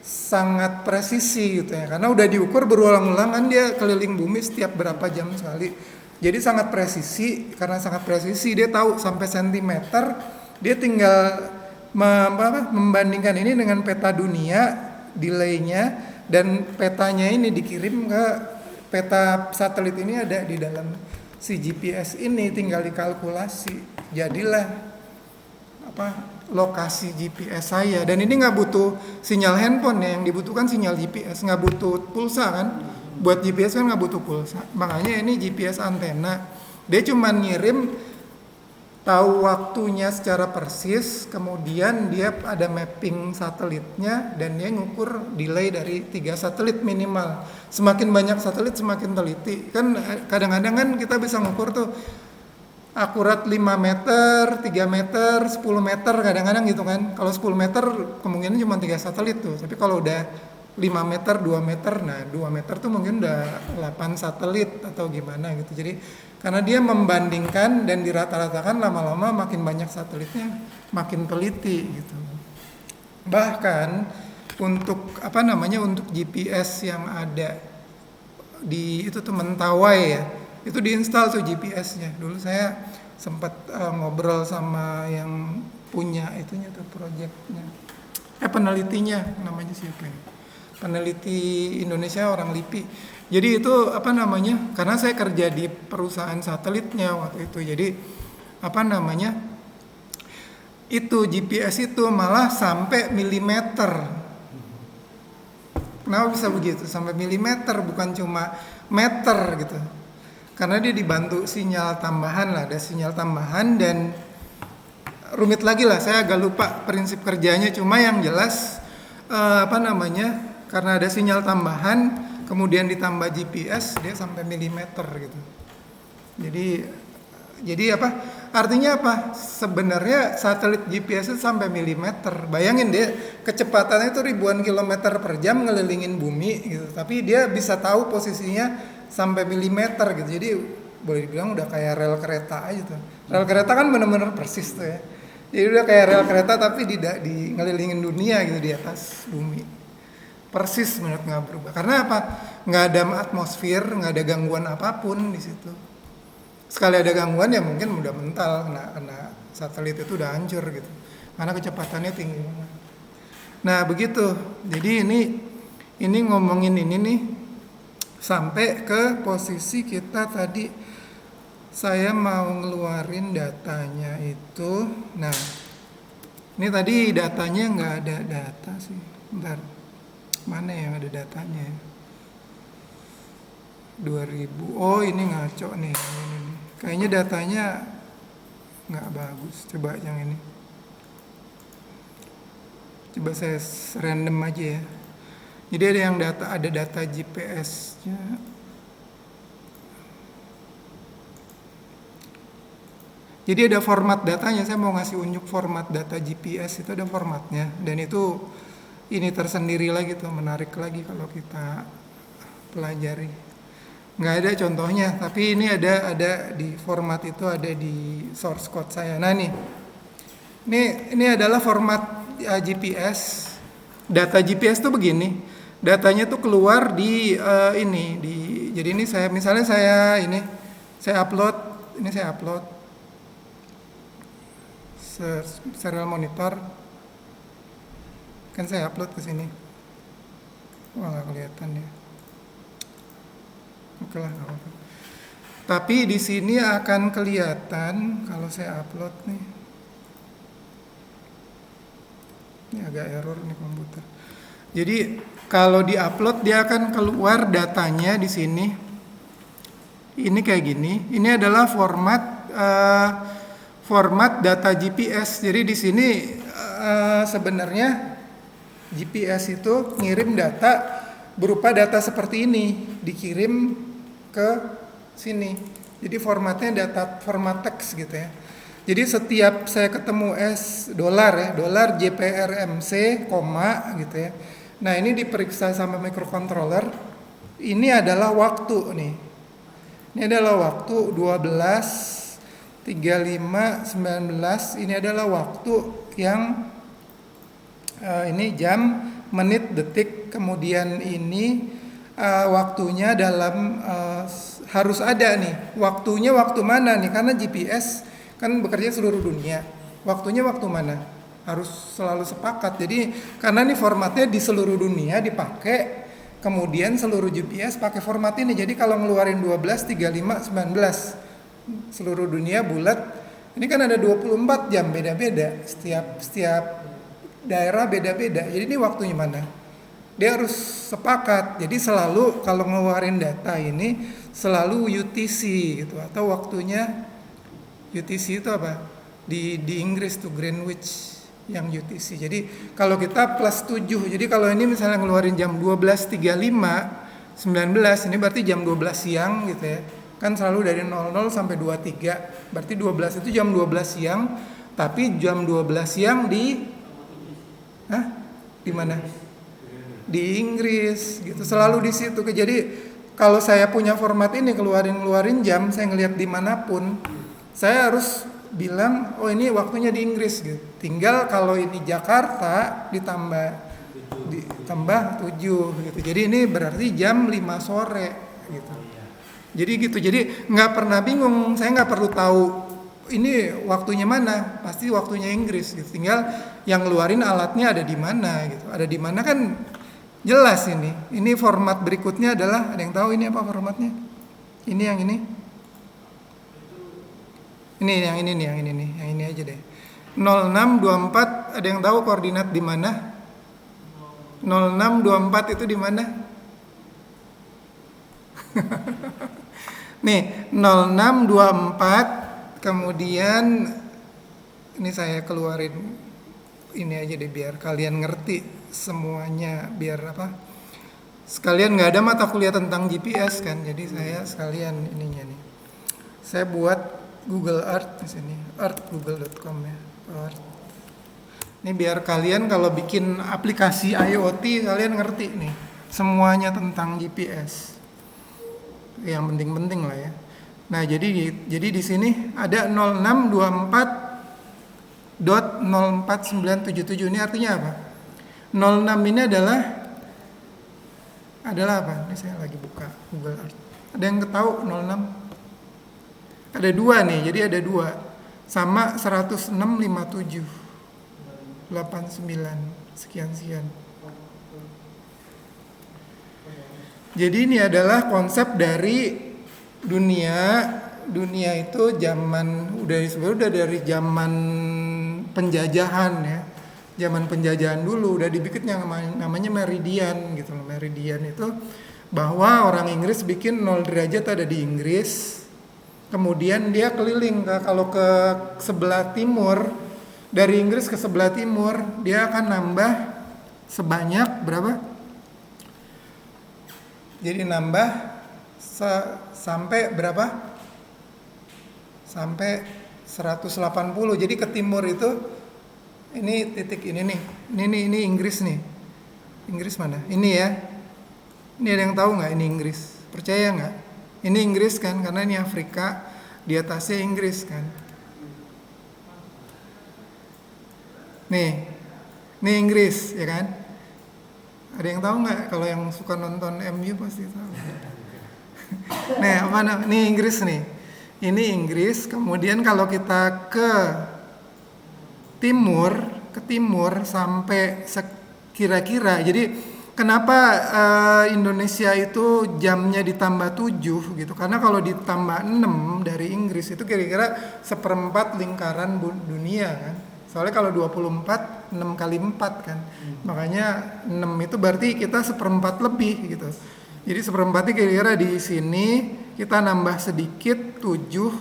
sangat presisi gitu ya. Karena udah diukur berulang-ulang kan dia keliling bumi setiap berapa jam sekali. Jadi sangat presisi, karena sangat presisi dia tahu sampai sentimeter. Dia tinggal membandingkan ini dengan peta dunia, delaynya, dan petanya ini dikirim ke peta satelit ini ada di dalam si GPS ini, tinggal dikalkulasi. Jadilah lokasi GPS saya. Dan ini nggak butuh sinyal handphone ya, yang dibutuhkan sinyal GPS, nggak butuh pulsa kan. Buat GPS kan nggak butuh pulsa, makanya ini GPS antena. Dia cuma ngirim tahu waktunya secara persis, kemudian dia ada mapping satelitnya dan dia ngukur delay dari 3 satelit minimal. Semakin banyak satelit semakin teliti. Kan kadang-kadang kan kita bisa ngukur tuh akurat 5 meter, 3 meter, 10 meter kadang-kadang gitu kan. Kalau 10 meter kemungkinan cuma 3 satelit tuh. Tapi kalau udah 5 meter, 2 meter, nah 2 meter tuh mungkin udah 8 satelit atau gimana gitu. Jadi karena dia membandingkan dan dirata-ratakan, lama-lama makin banyak satelitnya makin teliti gitu. Bahkan untuk untuk GPS yang ada di itu tuh Mentawai ya, itu diinstal tuh GPS-nya. Dulu saya sempat ngobrol sama yang punya itunya tuh proyeknya, penelitinya namanya siapa ya? Peneliti Indonesia, orang LIPI. Jadi itu karena saya kerja di perusahaan satelitnya waktu itu. Jadi itu GPS itu malah sampai milimeter. Kenapa bisa begitu? Sampai milimeter, bukan cuma meter gitu. Karena dia dibantu sinyal tambahan lah, ada sinyal tambahan dan rumit lagi lah. Saya agak lupa prinsip kerjanya. Cuma yang jelas karena ada sinyal tambahan, kemudian ditambah GPS, dia sampai milimeter gitu. Jadi artinya apa? Sebenarnya satelit GPS itu sampai milimeter. Bayangin dia kecepatannya itu ribuan kilometer per jam ngelilingin bumi gitu. Tapi dia bisa tahu posisinya sampai milimeter gitu. Jadi boleh dibilang udah kayak rel kereta aja tuh. Rel kereta kan benar-benar persis tuh ya. Jadi udah kayak rel kereta tapi di ngelilingin dunia gitu di atas bumi. Persis menurut nggak berubah. Karena apa? Nggak ada atmosfer, nggak ada gangguan apapun di situ. Sekali ada gangguan ya mungkin udah mental, kena satelit itu udah hancur gitu. Karena kecepatannya tinggi banget. Nah begitu. Jadi ini ngomongin ini nih sampai ke posisi kita tadi. Saya mau ngeluarin datanya itu. Nah ini tadi datanya nggak ada data sih. Bentar. Mana yang ada datanya ya? 2000. Oh ini ngaco nih. Ini. Kayaknya datanya nggak bagus. Coba yang ini. Coba saya random aja ya. Jadi ada data GPS-nya. Jadi ada format datanya. Saya mau ngasih unjuk format data GPS, itu ada formatnya. Dan itu ini tersendiri lagi tuh, menarik lagi kalau kita pelajari. Nggak ada contohnya, tapi ini ada di format itu, ada di source code saya. Nah ini adalah format GPS. Data GPS tuh begini. Datanya tuh keluar jadi ini saya upload serial monitor. Kan saya upload ke sini. Wah nggak kelihatan ya. Oke lah, nggak apa-apa. Tapi di sini akan kelihatan kalau saya upload nih. Ini agak error nih komputer. Jadi kalau di-upload dia akan keluar datanya di sini. Ini kayak gini. Ini adalah format data GPS. Jadi di sini sebenarnya GPS itu ngirim data berupa data seperti ini, dikirim ke sini. Jadi formatnya format teks gitu ya. Jadi setiap saya ketemu dolar ya, dolar JPRMC, koma gitu ya. Nah ini diperiksa sama microcontroller. Ini adalah waktu nih. Ini adalah waktu 12, 35, 19. Ini adalah waktu yang ini jam, menit, detik. Kemudian ini waktunya dalam harus ada nih. Waktunya waktu mana nih? Karena GPS kan bekerja seluruh dunia. Waktunya waktu mana? Harus selalu sepakat. Jadi karena ini formatnya di seluruh dunia dipakai, kemudian seluruh GPS pakai format ini. Jadi kalau ngeluarin 12, 35, 19 seluruh dunia bulat. Ini kan ada 24 jam beda-beda. Setiap daerah beda-beda. Jadi ini waktunya mana? Dia harus sepakat. Jadi selalu kalau ngeluarin data ini selalu UTC gitu, atau waktunya UTC itu apa? Di Inggris tuh Greenwich yang UTC. Jadi kalau kita plus 7. Jadi kalau ini misalnya ngeluarin jam 12.35 19, ini berarti jam 12 siang gitu ya. Kan selalu dari 00 sampai 23. Berarti 12 itu jam 12 siang, tapi jam 12 siang di mana? Di Inggris gitu. Selalu di situ. Jadi kalau saya punya format ini keluarin jam, saya ngelihat dimanapun, saya harus bilang, oh ini waktunya di Inggris gitu. Tinggal kalau ini Jakarta ditambah 7 gitu. Jadi ini berarti jam 5 sore gitu. Jadi gitu. Jadi nggak pernah bingung. Saya nggak perlu tahu ini waktunya mana. Pasti waktunya Inggris gitu. Tinggal yang ngeluarin alatnya ada di mana gitu. Ada di mana kan jelas ini. Ini format berikutnya adalah, ada yang tahu ini apa formatnya? Ini yang ini. Ini yang ini nih, yang ini aja deh. 0624, ada yang tahu koordinat di mana? 0624 itu di mana? Nih, 0624, kemudian ini saya keluarin ini aja deh biar kalian ngerti semuanya, biar apa? Sekalian nggak ada mata kuliah tentang GPS kan, jadi saya sekalian ininya nih. Saya buat Google Earth di sini, earth.google.com ya. Earth. Ini biar kalian kalau bikin aplikasi IoT kalian ngerti nih semuanya tentang GPS. Yang penting-penting lah ya. Nah, jadi di sini ada 0624.04977. Ini artinya apa? 06 ini adalah apa? Ini saya lagi buka Google Earth. Ada yang tahu 06? Ada 2 nih, jadi ada 2 sama 10657 89 sekian. Jadi ini adalah konsep dari dunia itu zaman udah dari zaman penjajahan ya. Zaman penjajahan dulu udah dibikin yang namanya meridian gitu loh. Meridian itu bahwa orang Inggris bikin 0 derajat ada di Inggris. Kemudian dia keliling kalau ke sebelah timur, dari Inggris ke sebelah timur, dia akan nambah sebanyak berapa? Jadi nambah sampai berapa? Sampai 180. Jadi ke timur itu, ini titik ini nih. Ini Inggris nih. Inggris mana? Ini ya. Ini ada yang tahu nggak ini Inggris? Percaya nggak? Ini Inggris kan, karena ini Afrika, di atasnya Inggris kan. Nih Inggris ya kan. Ada yang tahu nggak? Kalau yang suka nonton MU pasti tahu. Nah, nih Inggris nih. Ini Inggris. Kemudian kalau kita ke timur sampai kira-kira. Jadi kenapa Indonesia itu jamnya ditambah 7 gitu? Karena kalau ditambah 6 dari Inggris itu kira-kira 1/4 lingkaran dunia kan. Soalnya kalau 24, 6 kali 4 kan. Makanya 6 itu berarti kita 1/4 lebih gitu. Jadi 1/4-nya kira-kira di sini, kita nambah sedikit 7.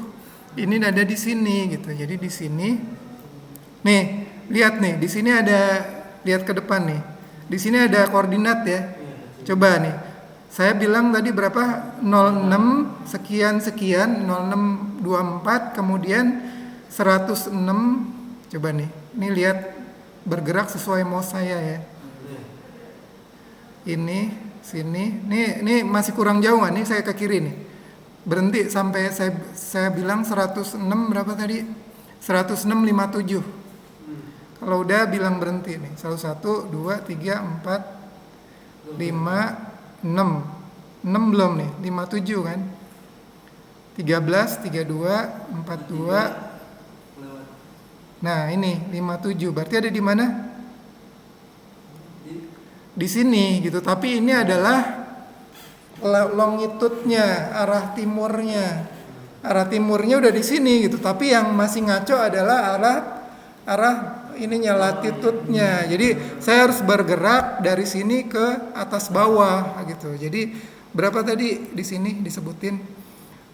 Ini ada di sini gitu. Jadi di sini. Nih, lihat nih, di sini ada, lihat ke depan nih. Di sini ada koordinat ya. Coba nih. Saya bilang tadi berapa? 06 sekian 0624, kemudian 106, coba nih. Ini lihat bergerak sesuai mouse saya ya. Ini sini. Ini masih kurang jauh nggak? Nih saya ke kiri nih. Berhenti sampai saya bilang 106 berapa tadi? 106,57. Kalau udah bilang berhenti nih. 1, 2, 3, 4, 5, 6. 6 belum nih, 57 kan? 13, 32, 42. Nah, ini 57. Berarti ada di mana? Di sini gitu. Tapi ini adalah longitude-nya, arah timurnya. Arah timurnya udah di sini gitu. Tapi yang masih ngaco adalah arah ininya, latitude-nya. Jadi saya harus bergerak dari sini ke atas bawah gitu. Jadi berapa tadi di sini disebutin?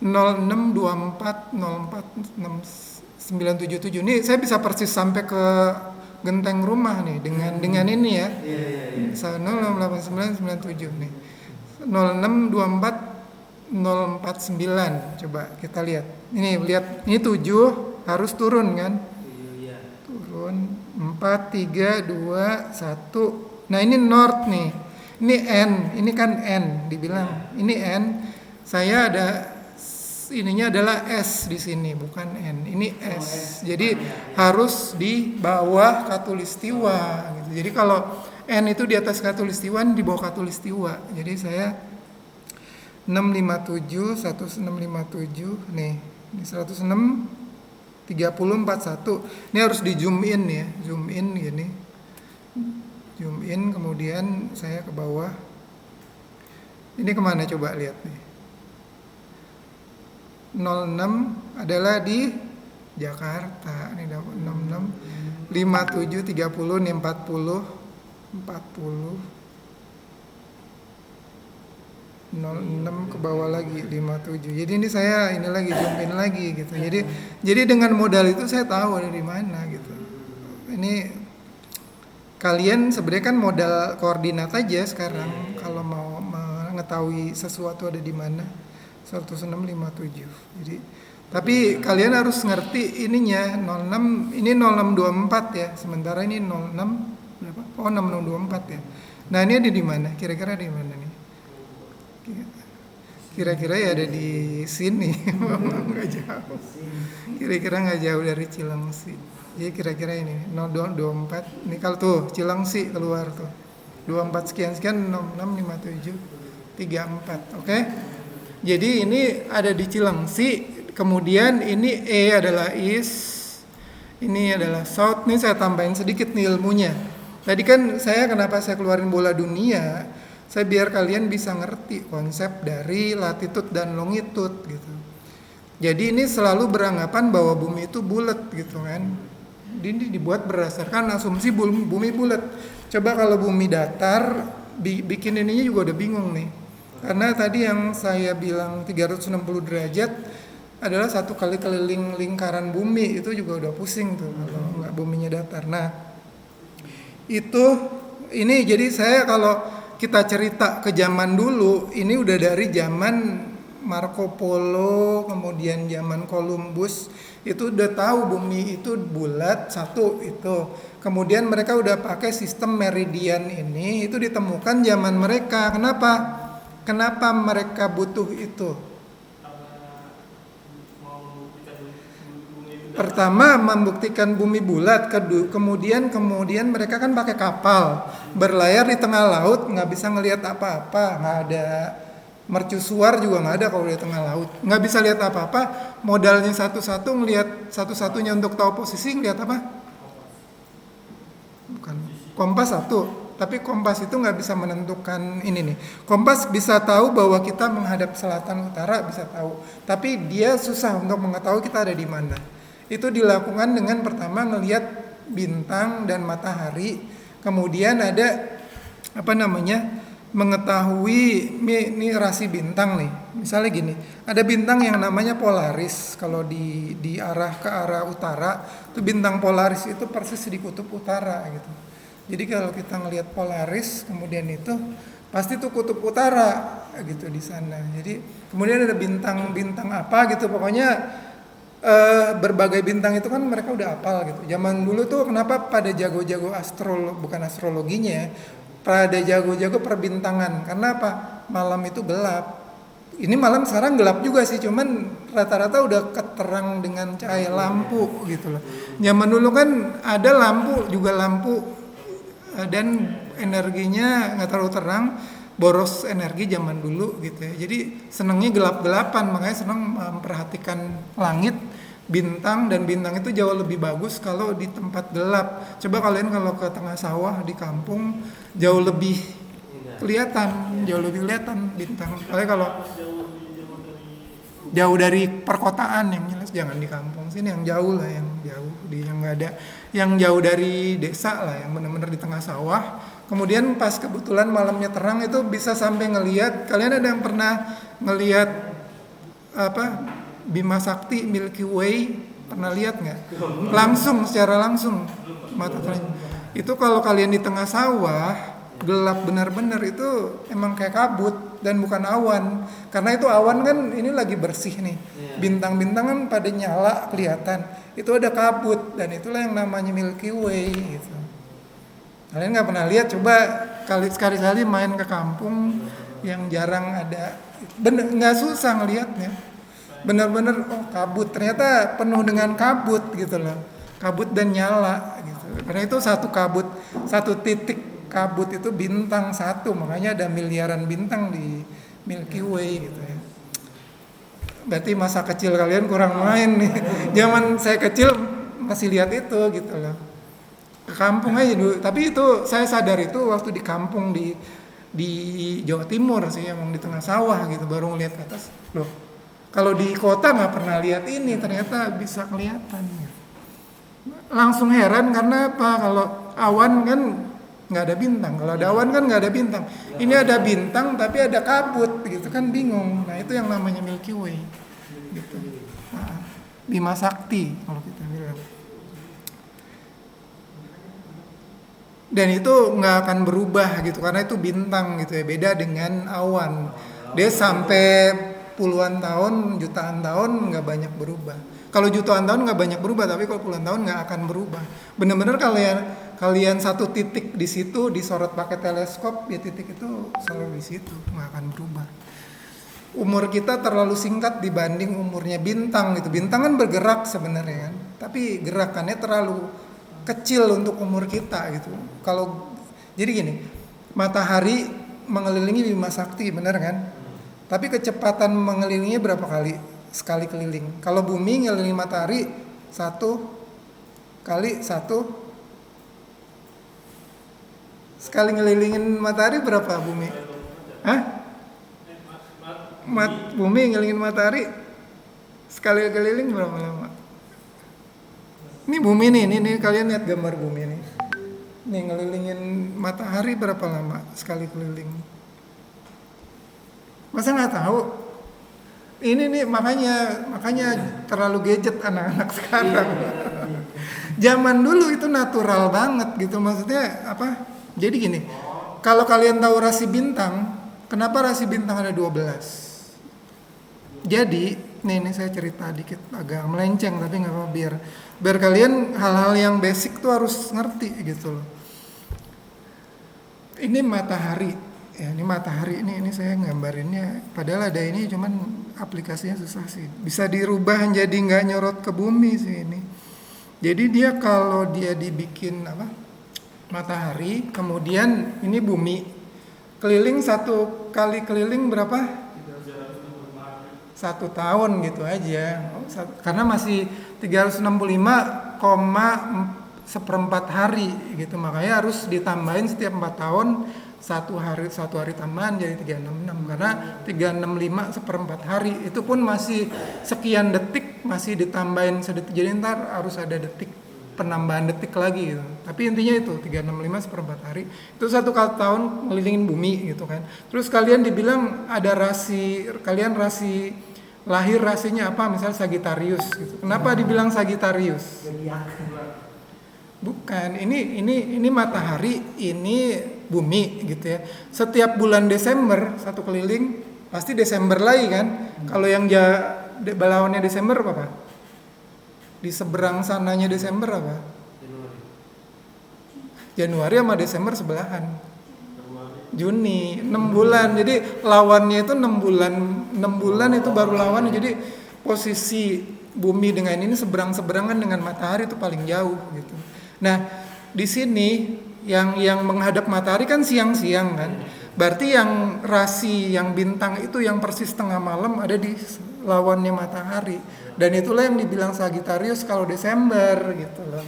0624 04 977. Ini saya bisa persis sampai ke genteng rumah nih dengan ini ya. 08997 nih. 0624 049. Coba kita lihat. Ini lihat, ini 7 harus turun kan? Turun 4 3 2 1. Nah, ini north nih. Ini N, ini kan N dibilang. Ini N. Saya ada ininya adalah S di sini, bukan N. Ini S. Jadi harus di bawah khatulistiwa gitu. Jadi kalau N itu di atas khatulistiwa, di bawah khatulistiwa. Jadi saya 657 1657 nih. Ini 106 3041. Ini harus di zoom in ya. Zoom in gini. Zoom in, kemudian saya ke bawah. Ini kemana coba lihat nih. 06 adalah di Jakarta. Ini dapat 66 57 30 nih 40 06 ke bawah lagi 57. Jadi ini saya ini lagi zoom in lagi gitu. Jadi dengan modal itu saya tahu dari mana gitu. Ini kalian sebenarnya kan modal koordinat aja sekarang kalau mau mengetahui sesuatu ada di mana. 1657. Jadi tapi kalian harus ngerti ininya 06 ini 0624 ya. Sementara ini 06 berapa? Oh 6624 ya. Nah, ini ada di mana? Kira-kira di mana nih? Kira-kira ya ada di sini. Enggak jauh. Kira-kira enggak jauh dari Cilengsi. Jadi kira-kira ini 0224. Ini kalau tuh Cilengsi keluar tuh. 24 sekian 6657 34. Oke? Jadi ini ada di Cilengsi, kemudian ini E adalah East, ini adalah South. Ini saya tambahin sedikit nih ilmunya. Tadi kan kenapa saya keluarin bola dunia, saya biar kalian bisa ngerti konsep dari latitude dan longitude gitu. Jadi ini selalu beranggapan bahwa bumi itu bulat gitu kan. Ini dibuat berdasarkan asumsi bumi bulat. Coba kalau bumi datar, bikin ininya juga udah bingung nih. Karena tadi yang saya bilang 360 derajat adalah satu kali keliling lingkaran bumi, itu juga udah pusing tuh kalau nggak buminya datar. Nah, ini jadi saya kalau kita cerita ke zaman dulu, ini udah dari zaman Marco Polo, kemudian zaman Columbus, itu udah tahu bumi itu bulat, satu itu. Kemudian mereka udah pakai sistem meridian ini, itu ditemukan zaman mereka. Kenapa mereka butuh itu? Pertama membuktikan bumi bulat, kemudian mereka kan pakai kapal berlayar di tengah laut, nggak bisa ngelihat apa-apa, nggak ada mercusuar juga nggak ada kalau di tengah laut, nggak bisa lihat apa-apa. Modalnya satu-satu ngelihat satu-satunya untuk tahu posisi ngelihat apa? Bukan kompas satu. Tapi kompas itu nggak bisa menentukan ini nih. Kompas bisa tahu bahwa kita menghadap selatan utara, bisa tahu. Tapi dia susah untuk mengetahui kita ada di mana. Itu dilakukan dengan pertama ngelihat bintang dan matahari. Kemudian ada mengetahui ini rasi bintang nih. Misalnya gini, ada bintang yang namanya Polaris. Kalau di arah ke arah utara, itu bintang Polaris itu persis di kutub utara gitu. Jadi kalau kita ngelihat Polaris, kemudian itu pasti itu kutub utara gitu di sana. Jadi kemudian ada bintang-bintang apa gitu, pokoknya berbagai bintang itu kan mereka udah hafal gitu. Zaman dulu tuh kenapa pada jago-jago bukan astrologinya ya, pada jago-jago perbintangan. Karena apa? Malam itu gelap. Ini malam sekarang gelap juga sih, cuman rata-rata udah keterang dengan cahaya lampu gitu loh. Zaman dulu kan ada lampu dan energinya nggak terlalu terang, boros energi zaman dulu gitu ya. Jadi senangnya gelap-gelapan, makanya senang memperhatikan langit, bintang, dan bintang itu jauh lebih bagus kalau di tempat gelap. Coba kalian kalau ke tengah sawah di kampung jauh lebih kelihatan bintang. Apalagi kalau jauh dari perkotaan, yang jelas jangan di kampung sini, yang jauh lah, yang nggak ada, yang jauh dari desa lah, yang benar-benar di tengah sawah. Kemudian pas kebetulan malamnya terang itu bisa sampai ngelihat. Kalian ada yang pernah ngelihat apa Bima Sakti, Milky Way, pernah lihat nggak? Secara langsung mata telanjang. Itu kalau kalian di tengah sawah gelap benar-benar, itu emang kayak kabut dan bukan awan. Karena itu awan kan ini lagi bersih nih, bintang-bintang kan pada nyala kelihatan. Itu ada kabut, dan itulah yang namanya Milky Way gitu. Kalian nggak pernah lihat? Coba sekali-kali main ke kampung yang jarang ada, bener nggak susah ngelihatnya. Benar-benar kabut, ternyata penuh dengan kabut gitu loh, kabut dan nyala gitu. Karena itu satu titik kabut itu bintang satu, makanya ada miliaran bintang di Milky Way gitu ya. Berarti masa kecil kalian kurang main nih. Zaman saya kecil masih lihat itu gitu loh. Ke kampung aja dulu. Tapi itu saya sadar itu waktu di kampung di Jawa Timur sih, emang di tengah sawah gitu, baru ngeliat ke atas. Loh, kalau di kota nggak pernah lihat ini, ternyata bisa kelihatan. Langsung heran karena apa? Kalau awan kan nggak ada bintang, kalau ada awan kan nggak ada bintang. Ini ada bintang tapi ada kabut gitu kan, bingung. Nah itu yang namanya Milky Way gitu. Nah, Bima Sakti kalau kita bilang. Dan itu nggak akan berubah gitu karena itu bintang gitu ya, beda dengan awan. Dia sampai puluhan tahun, jutaan tahun nggak banyak berubah. Kalau jutaan tahun nggak banyak berubah, tapi kalau puluhan tahun nggak akan berubah. Bener-bener kalian satu titik di situ disorot pakai teleskop, ya titik itu selalu di situ, nggak akan berubah. Umur kita terlalu singkat dibanding umurnya bintang gitu. Bintang kan bergerak sebenarnya kan, tapi gerakannya terlalu kecil untuk umur kita gitu. Jadi gini, matahari mengelilingi Bima Sakti, benar kan? Tapi kecepatan mengelilinginya berapa kali sekali keliling? Kalau bumi ngelilingi matahari 1 kali 1 sekali ngelilingin matahari berapa bumi? Hah? Bumi ngelilingin matahari sekali keliling berapa lama? Ini bumi nih, kalian lihat gambar bumi nih. Nih ngelilingin matahari berapa lama sekali keliling? Masa nggak tahu? Ini nih makanya terlalu gadget anak-anak sekarang. Zaman dulu itu natural banget gitu, maksudnya apa? Jadi gini, kalau kalian tahu rasi bintang, kenapa rasi bintang ada 12? Jadi, nih saya cerita dikit, agak melenceng tapi nggak apa-apa, biar kalian hal-hal yang basic tuh harus ngerti gitu loh. Ini matahari, ya ini matahari ini saya gambarinnya, padahal ada ini cuman aplikasinya susah sih. Bisa dirubah jadi nggak nyorot ke bumi sih ini. Jadi dia kalau dia dibikin matahari, kemudian ini bumi, keliling satu kali keliling berapa? 1 tahun gitu aja, karena masih 365,4 hari gitu, makanya harus ditambahin setiap 4 tahun satu hari tambahan jadi 366, karena 365/4 hari itu pun masih sekian detik, masih ditambahin sedetik, jadi ntar harus ada penambahan detik lagi gitu. Tapi intinya itu 365/4 hari itu 1 kali tahun ngelilingin bumi gitu kan. Terus kalian dibilang ada rasi lahir rasinya apa, misalnya Sagittarius gitu. Kenapa dibilang Sagittarius? Bukan, ini matahari, ini bumi gitu ya. Setiap bulan Desember satu keliling pasti Desember lagi kan. Kalau yang balawannya Desember apa? Di seberang sananya Desember apa? Januari. Januari sama Desember sebelahan. Juni, 6 bulan. Jadi lawannya itu 6 bulan. 6 bulan itu baru lawannya. Jadi posisi bumi dengan ini seberang-seberangan dengan matahari itu paling jauh gitu. Nah, di sini yang menghadap matahari kan siang-siang kan. Berarti yang rasi, yang bintang itu yang persis tengah malam ada di lawannya matahari. Dan itulah yang dibilang Sagittarius kalau Desember gitu loh.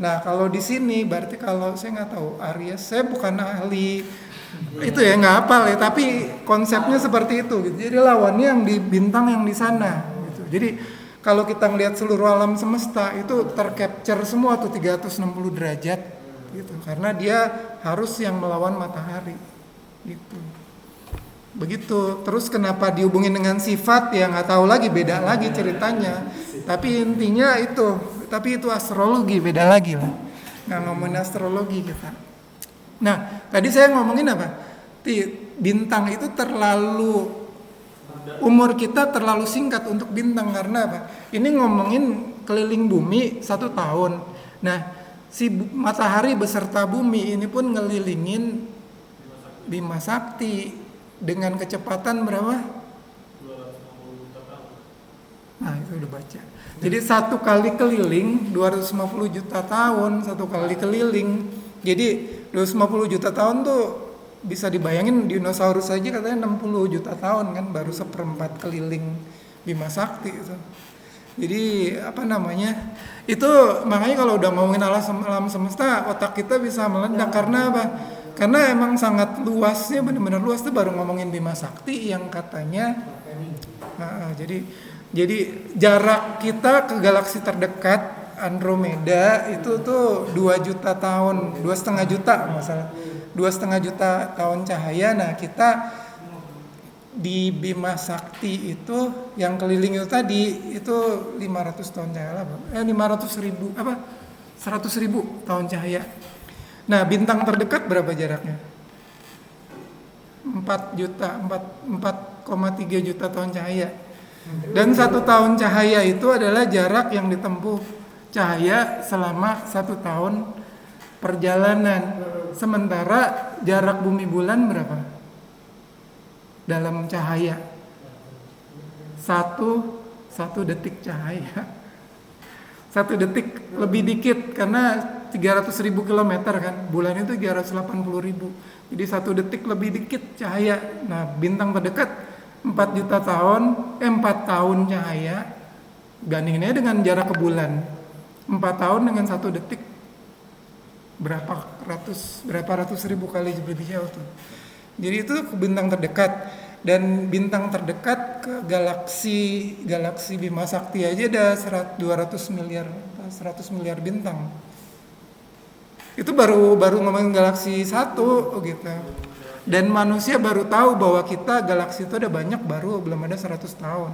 Nah, kalau di sini berarti kalau saya nggak tahu Aries, saya bukan ahli itu ya, nggak hafal ya, tapi konsepnya seperti itu gitu. Jadi lawannya yang di bintang yang di sana gitu. Jadi kalau kita ngelihat seluruh alam semesta itu tercapture semua tuh 360 derajat gitu, karena dia harus yang melawan matahari gitu. Begitu. Terus kenapa dihubungin dengan sifat ya nggak tahu lagi, beda lagi ceritanya. Tapi intinya itu, tapi itu astrologi, beda lagi lah. Nggak ngomongin astrologi kita. Nah, tadi saya ngomongin apa? Bintang itu terlalu, umur kita terlalu singkat untuk bintang karena apa? Ini ngomongin keliling bumi 1 tahun. Nah, si matahari beserta bumi ini pun ngelilingin Bima Sakti dengan kecepatan berapa? 250 juta tahun. Nah, itu udah baca. Jadi 1 kali keliling 250 juta tahun, 1 kali keliling. Jadi 250 juta tahun tuh bisa dibayangin dinosaurus aja katanya 60 juta tahun kan, baru 1/4 keliling Bima Sakti itu. Jadi apa namanya? Itu makanya kalau udah ngomongin alam semesta, otak kita bisa meledak karena apa? Karena emang sangat luasnya, benar-benar luas tuh, baru ngomongin Bima Sakti yang katanya jadi jarak kita ke galaksi terdekat Andromeda itu tuh 2 juta tahun, 2,5 juta masalah, 2,5 juta tahun cahaya. Nah, kita di Bima Sakti itu yang keliling itu tadi itu 500 tahun cahaya, 500.000 apa 100.000 tahun cahaya. Nah, bintang terdekat berapa jaraknya? 4,3 juta tahun cahaya. Dan 1 tahun cahaya itu adalah jarak yang ditempuh cahaya selama 1 tahun perjalanan. Sementara jarak bumi bulan berapa? Dalam cahaya 1 detik cahaya. 1 detik lebih dikit karena 300.000 km kan. Bulan itu 380.000. Jadi 1 detik lebih dikit cahaya. Nah, bintang terdekat 4 tahun cahaya. Bandinginnya dengan jarak ke bulan. 4 tahun dengan 1 detik berapa ratus ribu kali lebih jauh tuh. Jadi itu ke bintang terdekat, dan bintang terdekat ke galaksi Bima Sakti aja ada 100 miliar bintang. Itu baru ngomongin galaksi 1 gitu. Dan manusia baru tahu bahwa kita galaksi itu ada banyak, belum ada 100 tahun.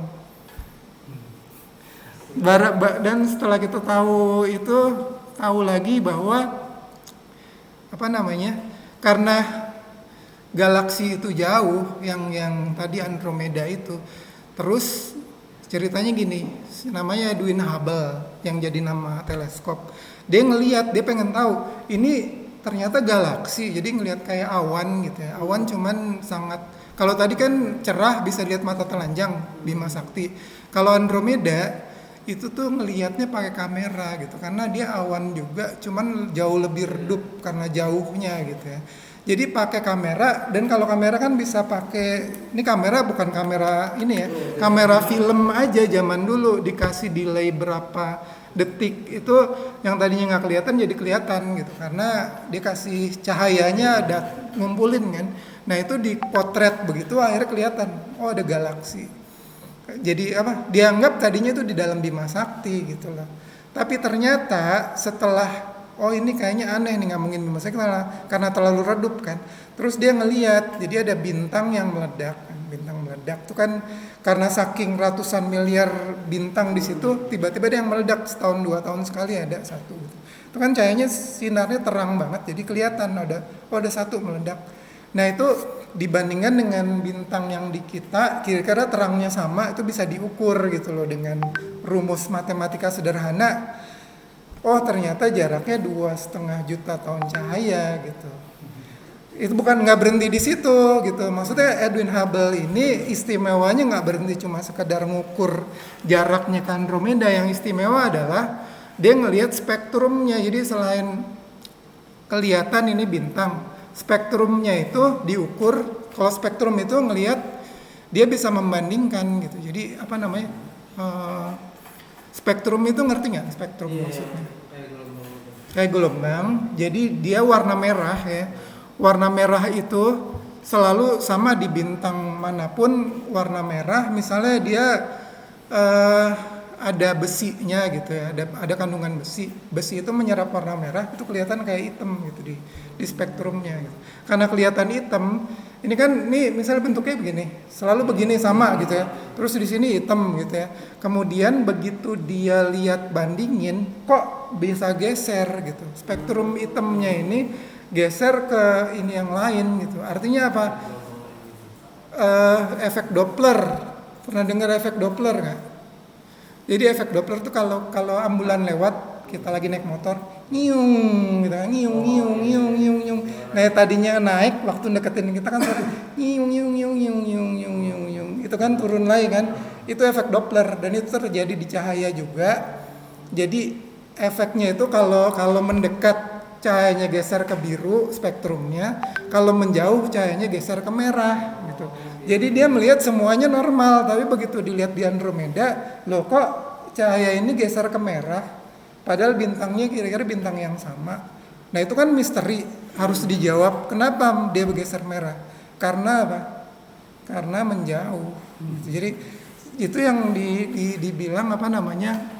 Dan setelah kita tahu itu, tahu lagi bahwa karena galaksi itu jauh, yang tadi Andromeda itu, terus ceritanya gini, namanya Edwin Hubble yang jadi nama teleskop. Dia ngelihat, dia pengen tahu ini ternyata galaksi, jadi ngelihat kayak awan gitu ya. Awan cuman sangat, kalau tadi kan cerah bisa lihat mata telanjang Bima Sakti. Kalau Andromeda itu tuh ngelihatnya pakai kamera gitu, karena dia awan juga, cuman jauh lebih redup karena jauhnya gitu ya. Jadi pakai kamera, dan kalau kamera kan bisa pakai, ini kamera bukan kamera ini ya, kamera film aja zaman dulu, dikasih delay berapa detik, itu yang tadinya nggak kelihatan jadi kelihatan gitu, karena dikasih cahayanya ada ngumpulin kan. Nah, itu dipotret begitu akhirnya kelihatan, oh ada galaksi. Jadi dianggap tadinya itu di dalam Bima Sakti gitu loh. Tapi ternyata setelah ini kayaknya aneh nih ngomongin Bima Sakti karena terlalu redup kan. Terus dia ngelihat, jadi ada bintang yang meledak. Bintang meledak itu kan karena saking ratusan miliar bintang di situ, tiba-tiba dia yang meledak setahun 2 tahun sekali ada 1 gitu. Itu kan cahayanya sinarnya terang banget, jadi kelihatan ada 1 meledak. Nah, itu dibandingkan dengan bintang yang di kita, kira-kira terangnya sama, itu bisa diukur gitu loh dengan rumus matematika sederhana, oh ternyata jaraknya 2,5 juta tahun cahaya gitu. Itu bukan nggak berhenti di situ gitu. Maksudnya Edwin Hubble ini istimewanya nggak berhenti cuma sekedar ngukur jaraknya ke Andromeda. Yang istimewa adalah dia ngelihat spektrumnya. Jadi selain kelihatan ini bintang, spektrumnya itu diukur. Kalau spektrum itu ngelihat, dia bisa membandingkan gitu. Jadi apa namanya? Spektrum itu ngerti nggak? Spektrum maksudnya? Kayak gelombang. Jadi dia warna merah ya. Warna merah itu selalu sama di bintang manapun warna merah. Misalnya dia ada besinya gitu ya, ada kandungan besi. Besi itu menyerap warna merah, itu kelihatan kayak hitam gitu di spektrumnya gitu. Karena kelihatan hitam, ini kan nih misalnya bentuknya begini, selalu begini sama gitu ya. Terus di sini hitam gitu ya. Kemudian begitu dia lihat bandingin, kok bisa geser gitu. Spektrum hitamnya ini geser ke ini yang lain gitu. Artinya apa? Efek Doppler. Pernah dengar efek Doppler nggak? Jadi efek Doppler tuh kalau ambulan lewat, kita lagi naik motor, nyiung gitu, nyiung. Nah tadinya naik, waktu deketin kita kan nyiung. Itu kan turun lagi kan. Itu efek Doppler dan itu terjadi di cahaya juga. Jadi efeknya itu kalau mendekat cahayanya geser ke biru spektrumnya, kalau menjauh cahayanya geser ke merah gitu. Jadi dia melihat semuanya normal, tapi begitu dilihat di Andromeda, loh kok cahaya ini geser ke merah, padahal bintangnya kira-kira bintang yang sama. Nah itu kan misteri, harus dijawab kenapa dia bergeser merah. Karena apa? Karena menjauh. Gitu. Jadi itu yang dibilang apa namanya?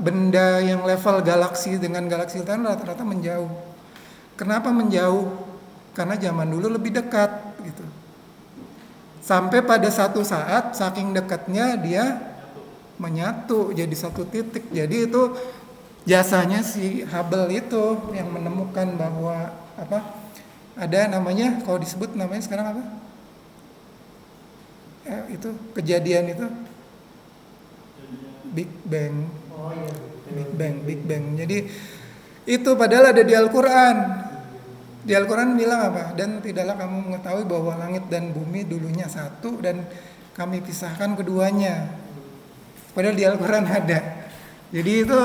Benda yang level galaksi dengan galaksi lain rata-rata menjauh. Kenapa menjauh? Karena zaman dulu lebih dekat gitu. Sampai pada satu saat saking dekatnya dia menyatu jadi satu titik. Jadi itu jasanya si Hubble itu yang menemukan bahwa apa? Ada namanya, kalau disebut namanya sekarang apa? Itu kejadian itu Big Bang. Oh iya. Big Bang. Jadi itu padahal ada di Al-Quran. Di Al-Quran bilang apa? Dan tidaklah kamu mengetahui bahwa langit dan bumi dulunya satu dan kami pisahkan keduanya. Padahal di Al-Quran ada. Jadi itu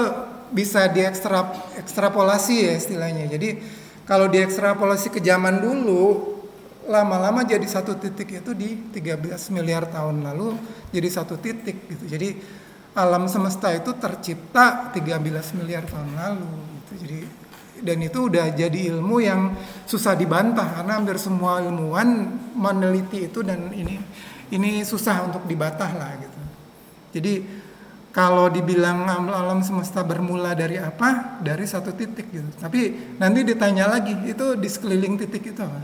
bisa diekstrapolasi ya istilahnya. Jadi kalau diekstrapolasi ke zaman dulu, lama-lama jadi satu titik itu di 13 miliar tahun lalu jadi satu titik gitu. Jadi alam semesta itu tercipta 13 miliar tahun lalu gitu. Jadi dan itu udah jadi ilmu yang susah dibantah karena hampir semua ilmuwan meneliti itu dan ini susah untuk dibantah lah gitu. Jadi kalau dibilang alam semesta bermula dari apa? Dari satu titik gitu. Tapi nanti ditanya lagi, itu di sekeliling titik itu apa?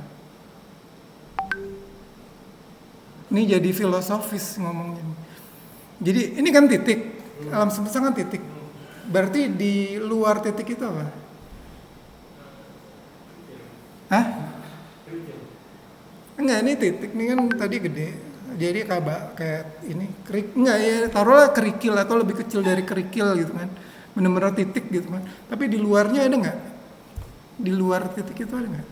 Ini jadi filosofis ngomongnya. Jadi ini kan titik, alam semesta kan titik. Berarti di luar titik itu apa? Hah? Enggak, ini titik, ini kan tadi gede. Jadi kayak ini, enggak ya, taruhlah kerikil atau lebih kecil dari kerikil gitu kan. Benar-benar titik gitu kan. Tapi di luarnya ada enggak? Di luar titik itu ada enggak?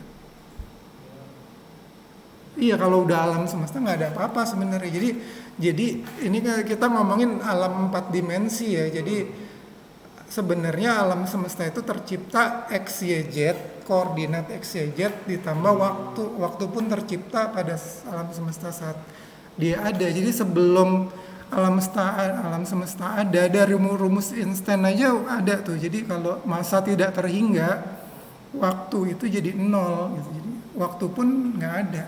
Iya, kalau udah alam semesta nggak ada apa-apa sebenarnya. Jadi ini kita ngomongin alam 4 dimensi ya. Jadi sebenarnya alam semesta itu tercipta X, Y, Z, koordinat X, Y, Z ditambah waktu. Waktu pun tercipta pada alam semesta saat dia ada. Jadi sebelum alam semesta ada rumus instan aja ada tuh. Jadi kalau masa tidak terhingga, waktu itu jadi 0 gitu. Jadi waktu pun nggak ada.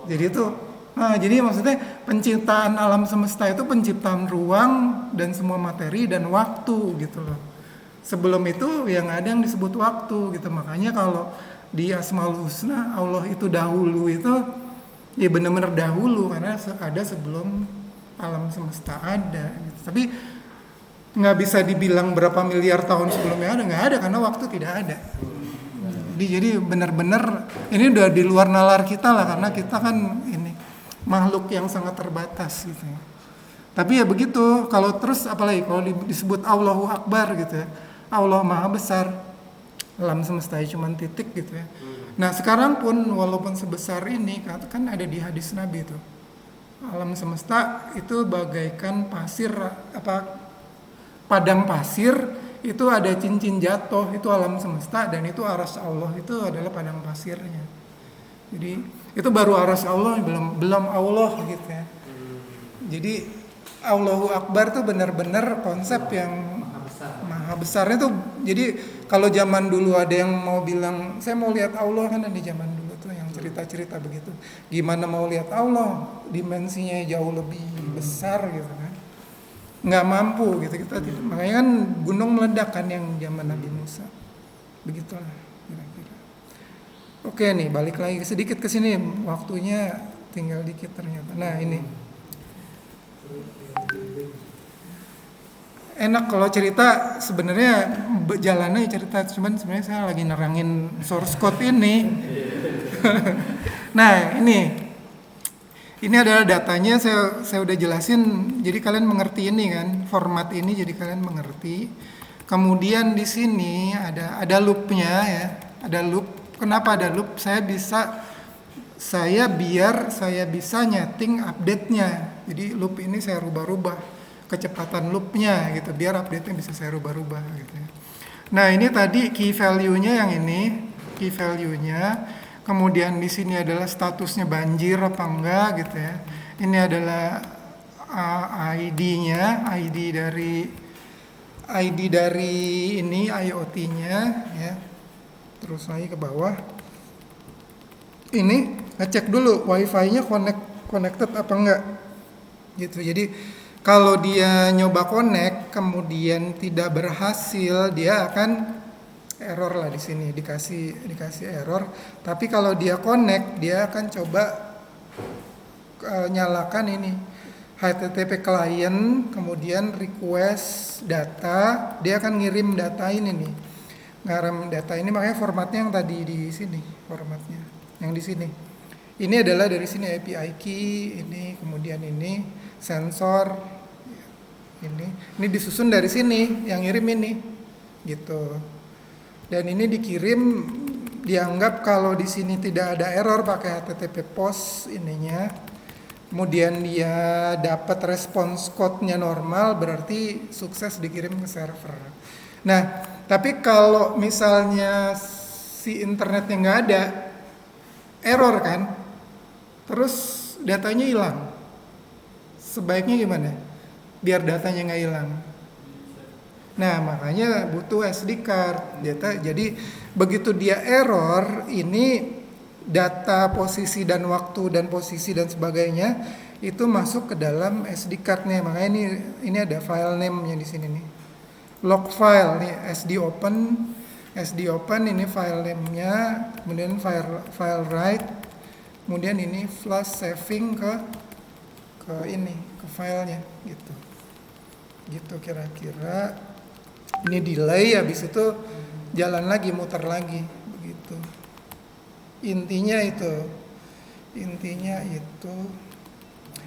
Jadi itu, jadi maksudnya penciptaan alam semesta itu penciptaan ruang dan semua materi dan waktu gitu loh. Sebelum itu yang ada yang disebut waktu gitu. Makanya kalau di Asmaul Husna Allah itu dahulu itu ya benar-benar dahulu karena ada sebelum alam semesta ada. Gitu. Tapi nggak bisa dibilang berapa miliar tahun sebelumnya ada, nggak ada karena waktu tidak ada. Jadi benar-benar ini udah di luar nalar kita lah karena kita kan ini makhluk yang sangat terbatas gitu ya. Tapi ya begitu, kalau terus apalagi kalau disebut Allahu Akbar gitu ya, Allah Maha Besar, alam semesta cuma titik gitu ya. Nah sekarang pun walaupun sebesar ini kan ada di hadis Nabi itu, alam semesta itu bagaikan pasir, padang pasir, itu ada cincin jatuh, itu alam semesta, dan itu aras Allah itu adalah padang pasirnya. Jadi itu baru aras Allah, belum Allah gitu ya. Jadi Allahu Akbar tuh benar-benar konsep yang maha besarnya tuh. Jadi kalau zaman dulu ada yang mau bilang saya mau lihat Allah, kan di zaman dulu tuh yang cerita-cerita begitu. Gimana mau lihat Allah, dimensinya jauh lebih besar gitu kan. Nggak mampu gitu kita. Makanya kan gunung meledak kan yang zaman Nabi Musa. Begitulah kira-kira. Oke nih, balik lagi sedikit ke sini. Waktunya tinggal dikit ternyata. Nah, ini. Enak kalau cerita, sebenarnya jalannya cerita, cuman sebenarnya saya lagi nerangin source code ini. Nah, ini adalah datanya, saya udah jelasin, jadi kalian mengerti ini kan, format ini jadi kalian mengerti. Kemudian di sini ada loopnya ya, ada loop. Kenapa ada loop? Biar saya bisa nyeting update-nya. Jadi loop ini saya rubah-rubah kecepatan loopnya gitu, biar update-nya bisa saya rubah-rubah gitu ya. Nah ini tadi key value-nya yang ini, key value-nya. Kemudian di sini adalah statusnya banjir apa enggak gitu ya. Ini adalah ID-nya, ID dari ini IoT-nya ya. Terus lagi ke bawah. Ini ngecek dulu Wi-Fi-nya connected apa enggak. Gitu. Jadi kalau dia nyoba connect kemudian tidak berhasil, dia akan error lah di sini, dikasih error. Tapi kalau dia connect, dia akan coba nyalakan ini HTTP client, kemudian request data, dia akan ngirim data ini nih. Ngirim data ini, makanya formatnya yang tadi di sini, formatnya yang di sini. Ini adalah dari sini API key, ini kemudian ini sensor. Ini disusun dari sini, yang ngirim ini, gitu. Dan ini dikirim, dianggap kalau di sini tidak ada error pakai HTTP post ininya. Kemudian dia dapat respons code-nya normal, berarti sukses dikirim ke server. Nah, tapi kalau misalnya si internetnya nggak ada, error kan, terus datanya hilang. Sebaiknya gimana? Biar datanya nggak hilang. Nah makanya butuh SD card data. Jadi begitu dia error, ini data posisi dan waktu dan posisi dan sebagainya itu masuk ke dalam SD card-nya. Makanya ini ada file name-nya di sini nih. Log file nih, SD open ini file name-nya, kemudian file write, kemudian ini flash saving ke filenya gitu. Gitu kira-kira. Ini delay, habis itu jalan lagi, muter lagi begitu. Intinya itu.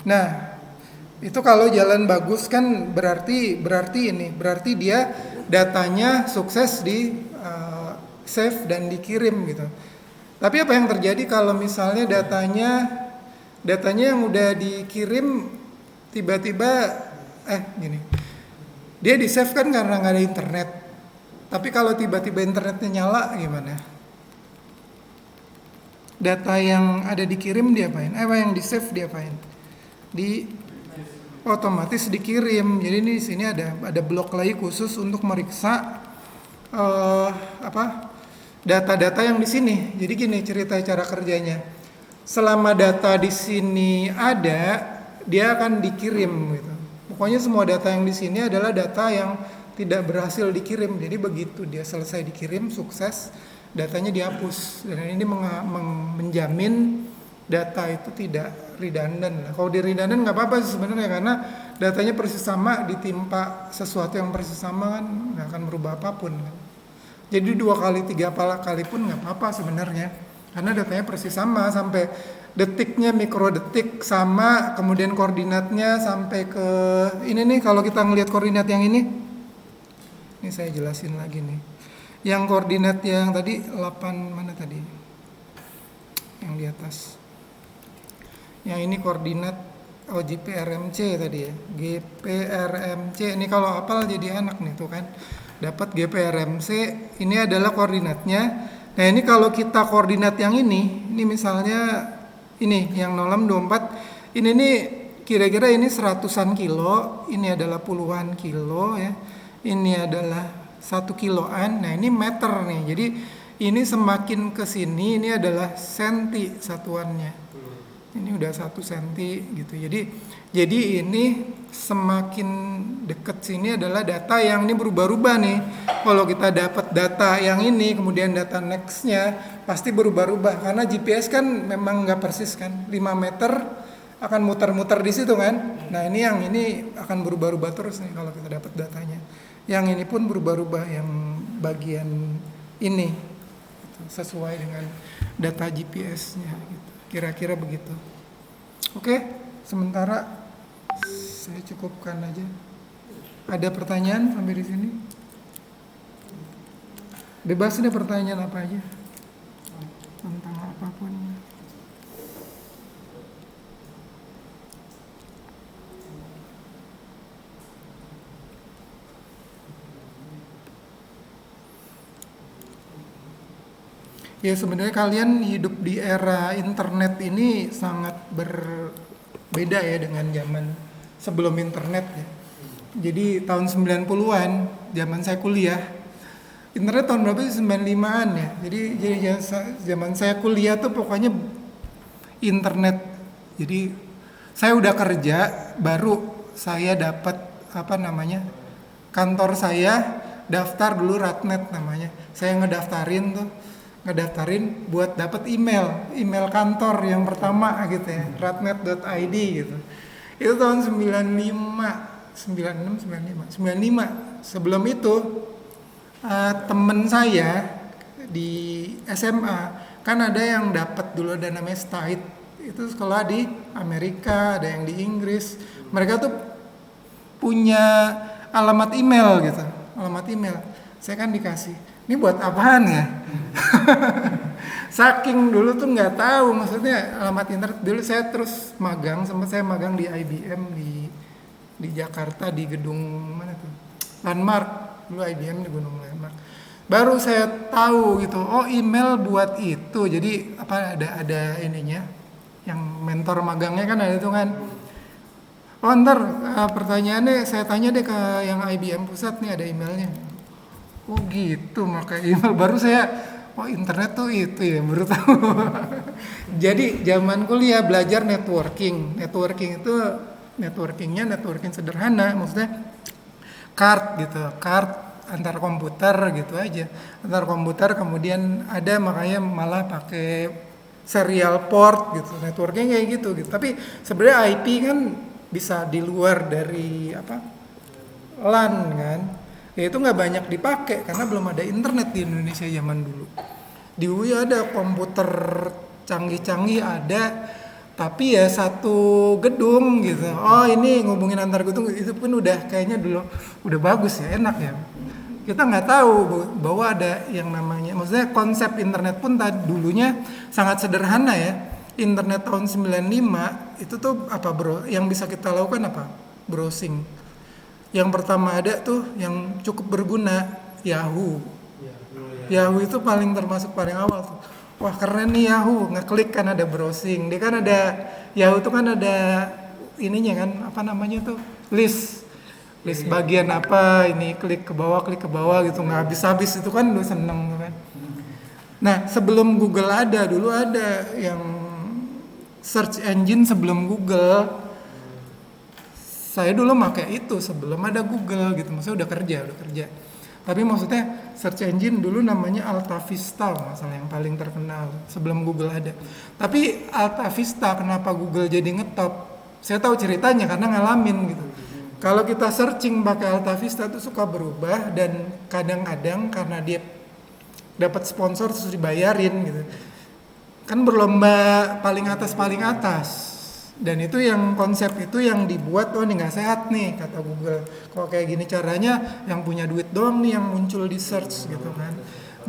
Nah, itu kalau jalan bagus kan berarti dia datanya sukses di save dan dikirim gitu. Tapi apa yang terjadi kalau misalnya datanya yang udah dikirim tiba-tiba dia di save kan karena nggak ada internet. Tapi kalau tiba-tiba internetnya nyala gimana? Data yang ada dikirim diapain? Yang di save diapain? Otomatis dikirim. Jadi di sini ada blok lagi khusus untuk meriksa data-data yang di sini. Jadi gini cerita cara kerjanya. Selama data di sini ada, dia akan dikirim gitu. Pokoknya semua data yang di sini adalah data yang tidak berhasil dikirim. Jadi begitu dia selesai dikirim, sukses, datanya dihapus. Dan ini menjamin data itu tidak redundant. Kalau di redundant nggak apa-apa sih sebenarnya, karena datanya persis sama, ditimpa sesuatu yang persis sama kan nggak akan berubah apapun kan. Jadi 2 kali 3 kali pun nggak apa-apa sebenarnya, karena datanya persis sama sampai detiknya, mikrodetik sama, kemudian koordinatnya sampai ke ini nih. Kalau kita ngelihat koordinat yang ini saya jelasin lagi nih. Yang koordinat yang tadi 8 mana tadi? Yang di atas. Yang ini koordinat GPRMC tadi ya. GPRMC ini kalau hafal jadi enak nih tuh kan. Dapat GPRMC, ini adalah koordinatnya. Nah, ini kalau kita koordinat yang ini misalnya ini yang 0624, ini nih kira-kira ini 100-an kilo, ini adalah puluhan kilo ya. Ini adalah 1 kiloan. Nah, ini meter nih. Jadi ini semakin ke sini ini adalah senti satuannya. Ini udah 1 senti gitu. Jadi ini semakin deket sini adalah data yang ini berubah-ubah nih. Kalau kita dapat data yang ini, kemudian data nextnya pasti berubah-ubah karena GPS kan memang nggak persis kan. 5 meter akan muter-muter di situ kan. Nah, ini yang ini akan berubah-ubah terus nih kalau kita dapat datanya. Yang ini pun berubah-ubah yang bagian ini gitu, sesuai dengan data GPS-nya gitu. Kira-kira begitu. Oke, sementara saya cukupkan aja. Ada pertanyaan sampai di sini? Bebas deh pertanyaan apa aja tentang apapun. Ya sebenarnya kalian hidup di era internet ini sangat berbeda ya dengan zaman sebelum internet ya. Jadi tahun 90-an, zaman saya kuliah, internet tahun berapa sih? 95-an ya. Jadi zaman saya kuliah tuh pokoknya internet. Jadi saya udah kerja, baru saya dapat kantor saya daftar dulu Ratnet namanya. Saya ngedaftarin buat dapat email kantor yang pertama gitu ya, ratnet.id gitu. Itu tahun 95. Sebelum itu temen saya di SMA kan ada yang dapat dulu, ada namanya STAID. Itu sekolah di Amerika, ada yang di Inggris. Mereka tuh punya alamat email gitu, alamat email. Saya kan dikasih, ini buat apaan ya? Saking dulu tuh nggak tahu, maksudnya alamat internet. Dulu saya terus sempat saya magang di IBM di Jakarta, di gedung mana tuh? Landmark. Dulu IBM di gedung Landmark. Baru saya tahu gitu, oh email buat itu. Jadi ada ininya, yang mentor magangnya kan ada itu kan. Oh ntar pertanyaannya saya tanya deh ke yang IBM pusat nih, ada emailnya. Oh gitu, makanya email. Baru saya, oh internet tuh itu ya, baru tahu. Jadi zaman kuliah belajar networking itu networking sederhana, maksudnya card antar komputer gitu aja, antar komputer. Kemudian ada makanya malah pakai serial port gitu, networking kayak gitu. Tapi sebenarnya IP kan bisa di luar dari LAN kan. Ya itu nggak banyak dipakai karena belum ada internet di Indonesia zaman dulu. Di UI ada komputer canggih-canggih ada, tapi ya satu gedung gitu. Oh ini ngubungin antar gedung, itu pun udah kayaknya dulu udah bagus ya, enak ya. Kita nggak tahu bahwa ada yang namanya, maksudnya konsep internet pun dulunya sangat sederhana ya. Internet tahun 95 itu tuh yang bisa kita lakukan browsing. Yang pertama ada tuh yang cukup berguna, Yahoo. Yahoo itu termasuk paling awal tuh. Wah keren nih Yahoo, ngeklik kan ada browsing. Dia kan ada, Yahoo tuh kan ada ininya kan, tuh list bagian ini, klik ke bawah gitu, nggak habis-habis. Itu kan udah seneng kan. Nah sebelum Google ada, dulu ada yang search engine sebelum Google. Saya dulu pakai itu sebelum ada Google gitu, maksudnya udah kerja. Tapi maksudnya search engine dulu namanya Alta Vista, masalah yang paling terkenal sebelum Google ada. Tapi Alta Vista kenapa Google jadi ngetop? Saya tahu ceritanya karena ngalamin gitu. Kalau kita searching pakai Alta Vista itu suka berubah, dan kadang-kadang karena dia dapat sponsor terus dibayarin gitu. kan berlomba paling atas. Dan itu yang konsep itu yang dibuat, oh ini nggak sehat nih kata Google. Kalau kayak gini caranya, yang punya duit doang nih yang muncul di search gitu kan.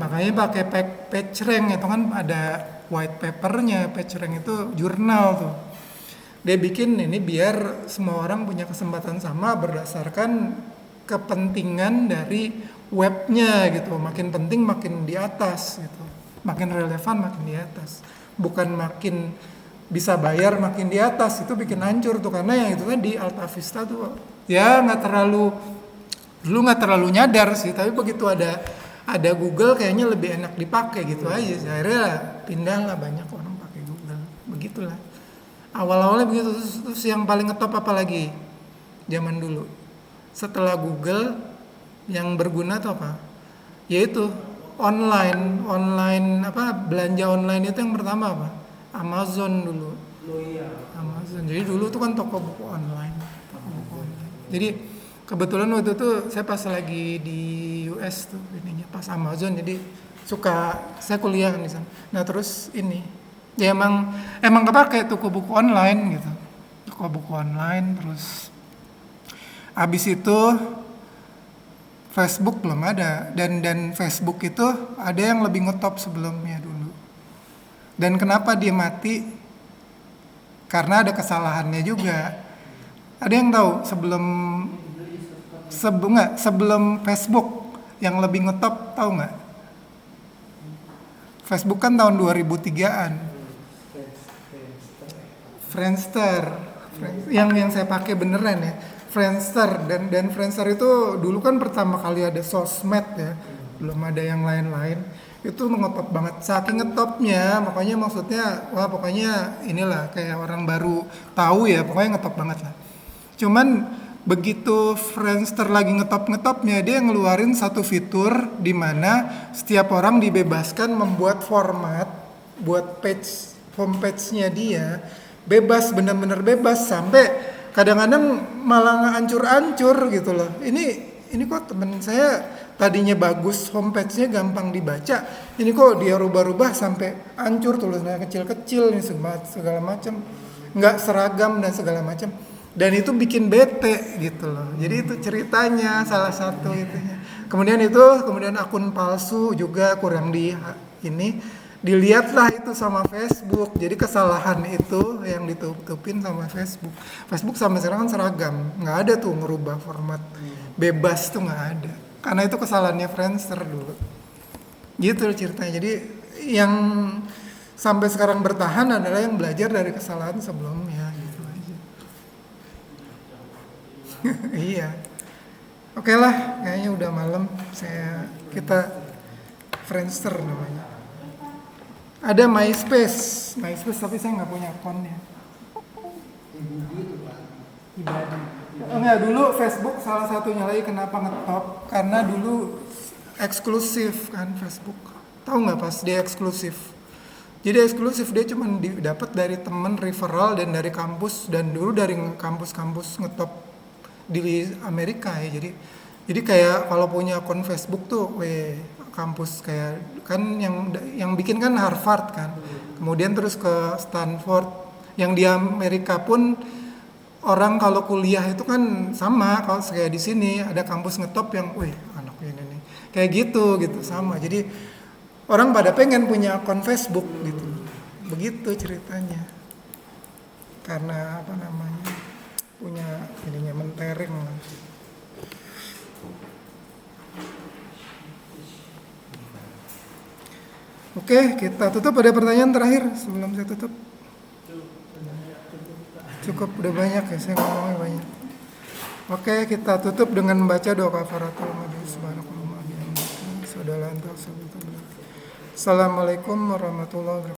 Makanya pakai PageRank itu kan ada white papernya. PageRank itu jurnal tuh. Dia bikin ini biar semua orang punya kesempatan sama berdasarkan kepentingan dari webnya gitu. Makin penting makin di atas gitu. Makin relevan makin di atas. Bukan makin bisa bayar makin di atas, itu bikin hancur tuh. Karena yang itu tadi Alta Vista tuh ya nggak terlalu nyadar sih, tapi begitu ada Google kayaknya lebih enak dipakai gitu aja. Akhirnya pindah lah, banyak orang pakai Google. Begitulah. Awal-awalnya begitu. Terus yang paling ngetop apa lagi zaman dulu? Setelah Google yang berguna tuh apa? Yaitu online apa, belanja online itu yang pertama apa? Amazon dulu. Oh iya. Amazon. Jadi dulu tuh kan toko buku online. Jadi kebetulan waktu itu saya pas lagi di US tuh ininya pas Amazon, jadi saya kuliah kan di sana. Nah terus ini ya emang kepake toko buku online gitu. Toko buku online, terus abis itu Facebook belum ada, dan Facebook itu ada yang lebih ngetop sebelumnya dulu. Dan kenapa dia mati? Karena ada kesalahannya juga. Ada yang tahu sebelum Facebook yang lebih ngetop, tahu nggak? Facebook kan tahun 2003-an. Friendster. Yang saya pakai beneran ya. Friendster, dan Friendster itu dulu kan pertama kali ada sosmed ya. Belum ada yang lain-lain. Itu ngetop banget, saking ngetopnya, makanya maksudnya wah pokoknya inilah kayak orang baru tahu ya, pokoknya ngetop banget lah. Cuman begitu Friendster lagi ngetopnya, dia ngeluarin satu fitur di mana setiap orang dibebaskan membuat format buat homepage-nya dia, bebas, benar-benar bebas, sampai kadang-kadang malah hancur-hancur gitu loh. Ini kok temen saya tadinya bagus, homepage-nya gampang dibaca, ini kok dia rubah-rubah sampai hancur, tulisannya kecil-kecil, ini segala macam, nggak seragam dan segala macam. Dan itu bikin bete gitu loh. Jadi itu ceritanya salah satu itunya. Kemudian akun palsu juga kurang dilihatlah itu sama Facebook. Jadi kesalahan itu yang ditutupin sama Facebook. Facebook sampai sekarang kan seragam, nggak ada tuh ngerubah format bebas tuh nggak ada. Karena itu kesalahannya Friendster dulu. Gitu ceritanya. Jadi yang sampai sekarang bertahan adalah yang belajar dari kesalahan sebelumnya gitu aja. Iya. Oke lah, kayaknya udah malam. Kita Friendster namanya. Ada MySpace tapi saya nggak punya akunnya. Ibadi. Enggak, dulu Facebook salah satunya lagi kenapa ngetop, karena dulu eksklusif kan Facebook. Tahu nggak pas dia eksklusif? Jadi eksklusif dia cuma dapat dari temen referral dan dari kampus, dan dulu dari kampus-kampus ngetop di Amerika ya. Jadi kayak kalau punya akun Facebook tuh, kampus kayak kan yang bikin kan Harvard kan. Kemudian terus ke Stanford. Yang di Amerika pun orang kalau kuliah itu kan sama, kalau kayak di sini ada kampus ngetop yang, anaknya ini nih, kayak gitu sama. Jadi orang pada pengen punya akun Facebook gitu, begitu ceritanya. Karena punya ininya mentereng lah. Oke, kita tutup. Ada pertanyaan terakhir sebelum saya tutup? Cukup, udah banyak ya, saya ngomongnya banyak. Oke, kita tutup dengan membaca doa kafaratul majlis. Assalamualaikum warahmatullahi wabarakatuh.